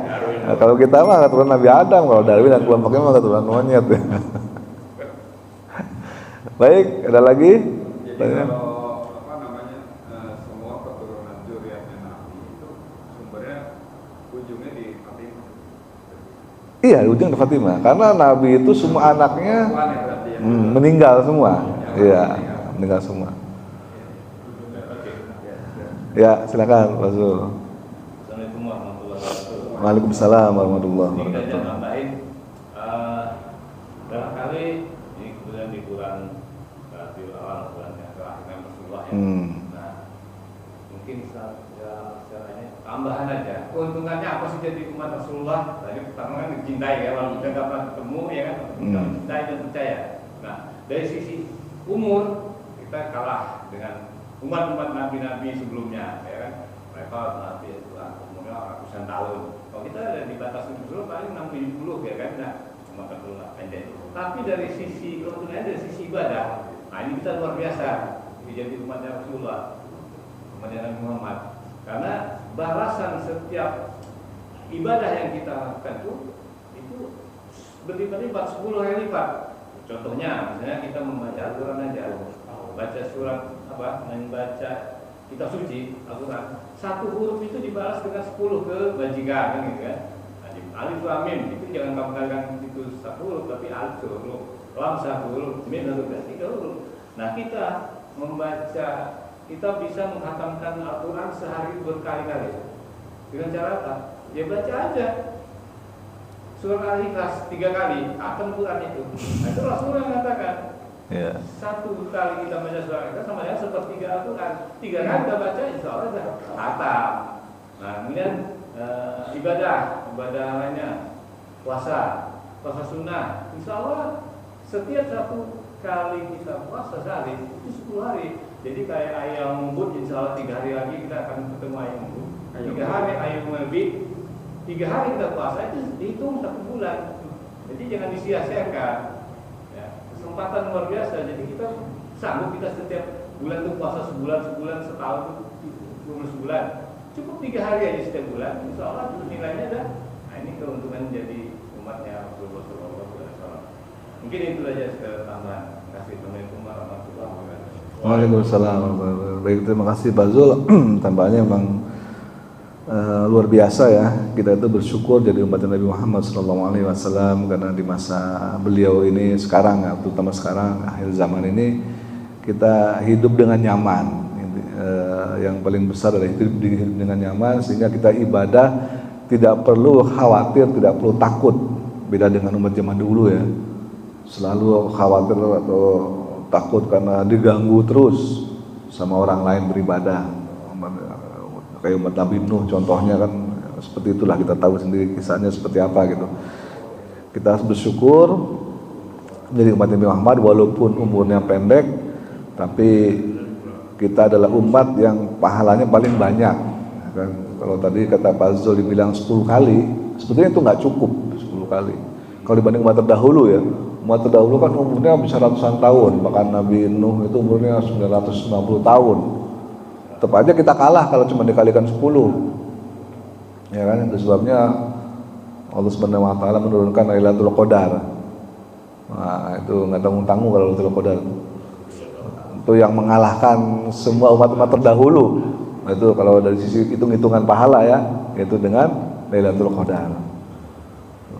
Nah, kalau kita mah keturunan Nabi Adam, kalau Darwin dan kelompoknya mah keturunan monyet. Baik, ada lagi? Jadi kalau semua keturunan dzurriyyatnya Nabi itu sumbernya ujungnya di Fatimah. Iya, ujung di Fatimah. Karena Nabi itu semua anaknya meninggal semua. Iya, meninggal semua. Ya, silakan Pak Zul. Assalamualaikum warahmatullahi wabarakatuh. Waalaikumsalam warahmatullahi Ini wabarakatuh. saja nambahin, barangkali ini kemudian di bulan Rabiul Awal, bulan yang terakhir Rasulullah ya. Nah, mungkin secara ini tambahan aja. Keuntungannya apa sih jadi umat Rasulullah? Tadi pertama kan dicintai ya, walaupun kita nggak pernah ketemu ya kan, kita mencintai dan percaya. Nah, dari sisi umur kita kalah dengan umat-umat nabi-nabi sebelumnya, ya kan? Mereka nabi itu umurnya ratusan tahun. Kalau kita ada di batas umur paling 60-70 ya kan? Nah, cuma Rasulullah pendek. Tapi dari sisi keuntungannya, dari sisi ibadah, nah ini kita luar biasa. Jadi umatnya Rasulullah, umatnya Nabi Muhammad. Karena balasan setiap ibadah yang kita lakukan itu berlipat-lipat 10 kali lipat. Contohnya, misalnya kita membaca Al-Quran aja, baca surat membaca kitab suci Al-Quran, satu huruf itu dibalas dengan 10 kebajikan kan gitu kan. Alif lam mim itu jangan kamu katakan itu satu huruf, tapi alif huruf, lam satu huruf, mim satu huruf, 3 huruf. Nah kita membaca, kita bisa menghatamkan Al-Quran sehari berkali-kali dengan cara apa? Ya baca aja surah Al-Ikhlas 3 kali, akan Quran itu. Nah itu Rasulullah mengatakan, Ya. satu kali kita baca surah Al-Ikhlas sama dengan sepertiga Al-Quran. 3 kali kita baca, insya Allah sudah khatam. Nah kemudian ibadah lainnya, puasa sunnah, insya Allah setiap satu kali kita puasa sehari itu 10 hari. Jadi kayak ayam unggut, insya Allah 3 hari lagi kita akan ketemu ayam unggut. 3 hari ayam unggut, 3 hari kita puasa itu dihitung 1 bulan. Jadi jangan disia-siakan. Ya, kesempatan luar biasa. Jadi kita sanggup kita setiap bulan itu puasa sebulan, setahun, 12 bulan. Cukup 3 hari aja setiap bulan, insya Allah nilainya ada. Nah ini keuntungan jadi umatnya Rasulullah SAW. Mungkin itu saja tambahan. Terima kasih. Assalamualaikum warahmatullahi wabarakatuh. Waalaikumsalam. Baik, terima kasih Pak Zul. Tambahannya memang luar biasa ya. Kita itu bersyukur jadi umat Nabi Muhammad SAW karena di masa beliau ini sekarang ya, terutama sekarang akhir zaman ini kita hidup dengan nyaman. Yang paling besar adalah hidup dengan nyaman sehingga kita ibadah tidak perlu khawatir, tidak perlu takut. Beda dengan umat zaman dulu ya, selalu khawatir atau takut karena diganggu terus sama orang lain beribadah. Kayak umat Nabi Nuh contohnya kan seperti itulah, kita tahu sendiri kisahnya seperti apa gitu. Kita harus bersyukur menjadi umat Nabi Muhammad walaupun umurnya pendek, tapi kita adalah umat yang pahalanya paling banyak kan. Kalau tadi kata Pak Zul dibilang 10 kali, sebetulnya itu nggak cukup 10 kali. Kalau dibanding umat terdahulu ya, umat terdahulu kan umurnya bisa ratusan tahun, bahkan Nabi Nuh itu umurnya 990 tahun. Tetap aja kita kalah kalau cuma dikalikan 10. Ya kan, itu sebabnya Allah Subhanahu wa taala menurunkan Lailatul Qadar. Nah, itu nggak tanggung-tanggung kalau Lailatul Qadar. Itu yang mengalahkan semua umat-umat terdahulu. Itu kalau dari sisi hitung-hitungan pahala ya, yaitu dengan Lailatul Qadar.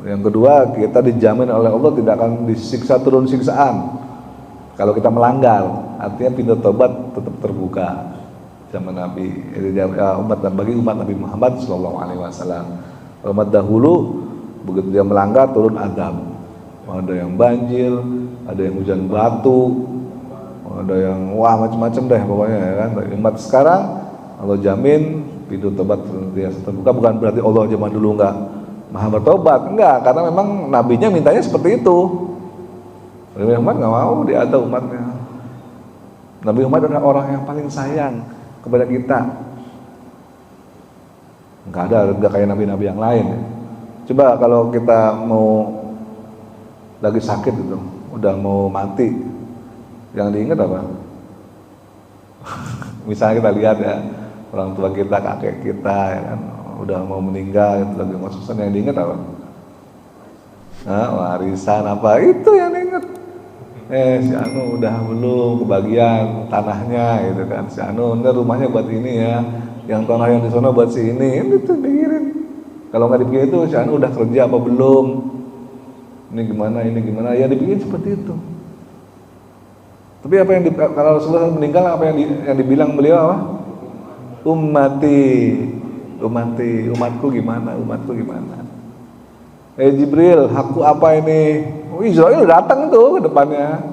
Yang kedua, kita dijamin oleh Allah tidak akan disiksa turun siksaan kalau kita melanggar. Artinya pintu tobat tetap terbuka zaman Nabi, bagi umat Nabi Muhammad SAW. Umat dahulu begitu dia melanggar turun azab. Ada yang banjir, ada yang hujan batu, ada yang macam-macam deh pokoknya ya kan. Umat sekarang Allah jamin pintu tobat senantiasa terbuka. Bukan berarti Allah zaman dulu enggak maha bertobat, enggak, karena memang nabinya mintanya seperti itu. Nabi Muhammad enggak mau diadab umatnya. Nabi Muhammad adalah orang yang paling sayang kepada kita. Enggak kayak nabi-nabi yang lain. Coba kalau kita mau lagi sakit gitu, udah mau mati, yang diingat apa? Misalnya kita lihat ya, orang tua kita, kakek kita ya kan, udah mau meninggal, itu lagi ngos-ngosan, yang diingat apa? Warisan apa? Itu yang diingat. Si Anu udah belum kebagian tanahnya gitu kan. Si Anu ini rumahnya buat ini ya, yang tanah yang di sana buat si ini itu pikirin. Kalau nggak dipikirin itu si Anu udah kerja apa belum? Ini gimana? Ya dipikirin seperti itu. Tapi apa yang kalau Rasulullah meninggal, apa yang dibilang beliau apa? Umatku gimana? Jibril, hakku apa ini? Israel datang tuh ke depannya.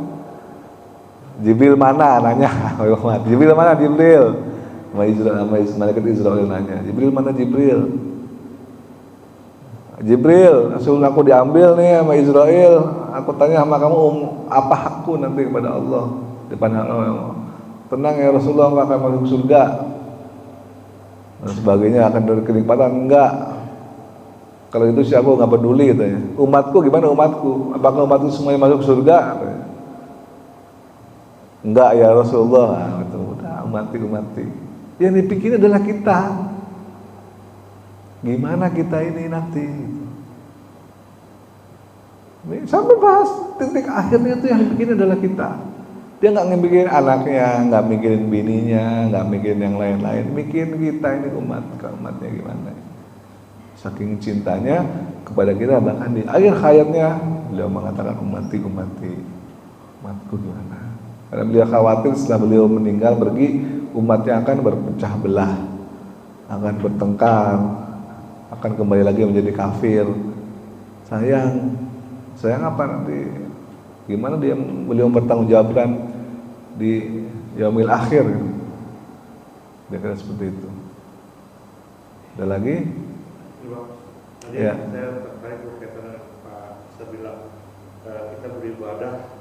Jibril mana? Nanya. Jibril mana? Jibril. Malaikat Israel nanya. Jibril mana? Jibril, Rasul aku diambil nih sama Israel. Aku tanya sama kamu, apa hakku nanti kepada Allah? Depan Allah. Tenang ya Rasulullah, enggak akan masuk surga dan sebagainya, akan dari kenikmatan. Enggak. Kalau itu sih aku nggak peduli katanya. Umatku gimana umatku? Apakah umatku semuanya masuk surga? Enggak ya Rasulullah. Itu udah umati. Yang dipikirin adalah kita. Gimana kita ini nanti? Sampai bahas titik akhirnya itu yang dipikirin adalah kita. Dia nggak mikirin anaknya, nggak mikirin bininya, nggak mikirin yang lain-lain. Mikirin kita ini umatnya gimana? Saking cintanya kepada kita, bahkan di akhir hayatnya beliau mengatakan umatku gimana? Karena beliau khawatir setelah beliau meninggal pergi, umatnya akan berpecah belah, akan bertengkar, akan kembali lagi menjadi kafir. Sayang apa nanti? Gimana beliau bertanggungjawabkan di yaumil akhir? Dia kira seperti itu. Ada lagi? Tadi Ya. saya tertarik berkaitan Pak Ustaz bilang kita beribadah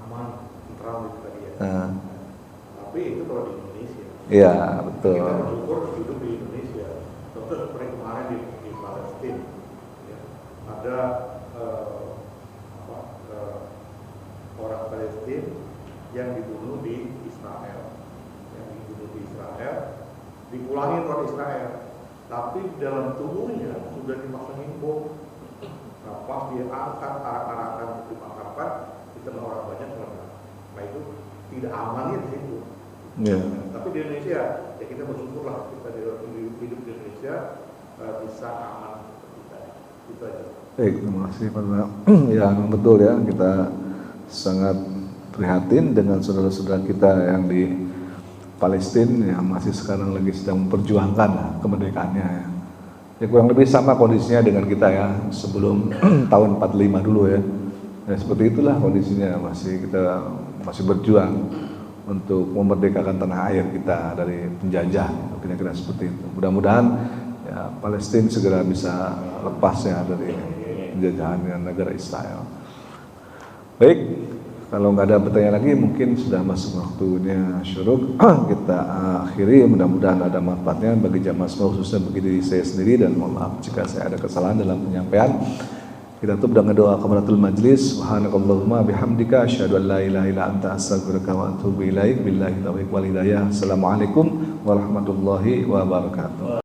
aman, tentram itu tadi ya. Tapi itu kalau di Indonesia. Iya, betul. Kita bersyukur hidup di Indonesia. Contoh seperti kemarin di Palestina, ya, ada orang Palestina yang dibunuh di Israel, dipulangin orang Israel. Tapi dalam tubuhnya sudah dipasangin bom. Nah, pas dia angkat arak-arakan untuk dimakamkan di tengah orang banyak mana. Nah itu tidak amannya di situ. Yeah. Tapi di Indonesia ya kita bersyukurlah kita hidup di Indonesia bisa aman seperti kita. Itu aja. Baik, terima kasih Pak. Ya betul ya, kita sangat prihatin dengan saudara-saudara kita yang di Palestina yang masih sekarang lagi sedang memperjuangkan kemerdekaannya. Ya kurang lebih sama kondisinya dengan kita ya sebelum tahun 45 dulu ya. Ya seperti itulah kondisinya, kita masih berjuang untuk memerdekakan tanah air kita dari penjajah, kira-kira seperti itu. Mudah-mudahan ya Palestina segera bisa lepas ya dari penjajahan negara Israel. Baik. Kalau nggak ada pertanyaan lagi, mungkin sudah masuk waktunya syuruk. Kita akhiri, mudah-mudahan ada manfaatnya bagi jamaah semua, khususnya bagi diri saya sendiri, dan mohon maaf jika saya ada kesalahan dalam penyampaian. Kita tutup dengan doa kafaratul majlis. Subhanakallahumma bihamdika asyhadu an la ilaha illa anta astaghfiruka wa atubu ilaik. Billahi taufiq wal hidayah. Assalamualaikum warahmatullahi wabarakatuh.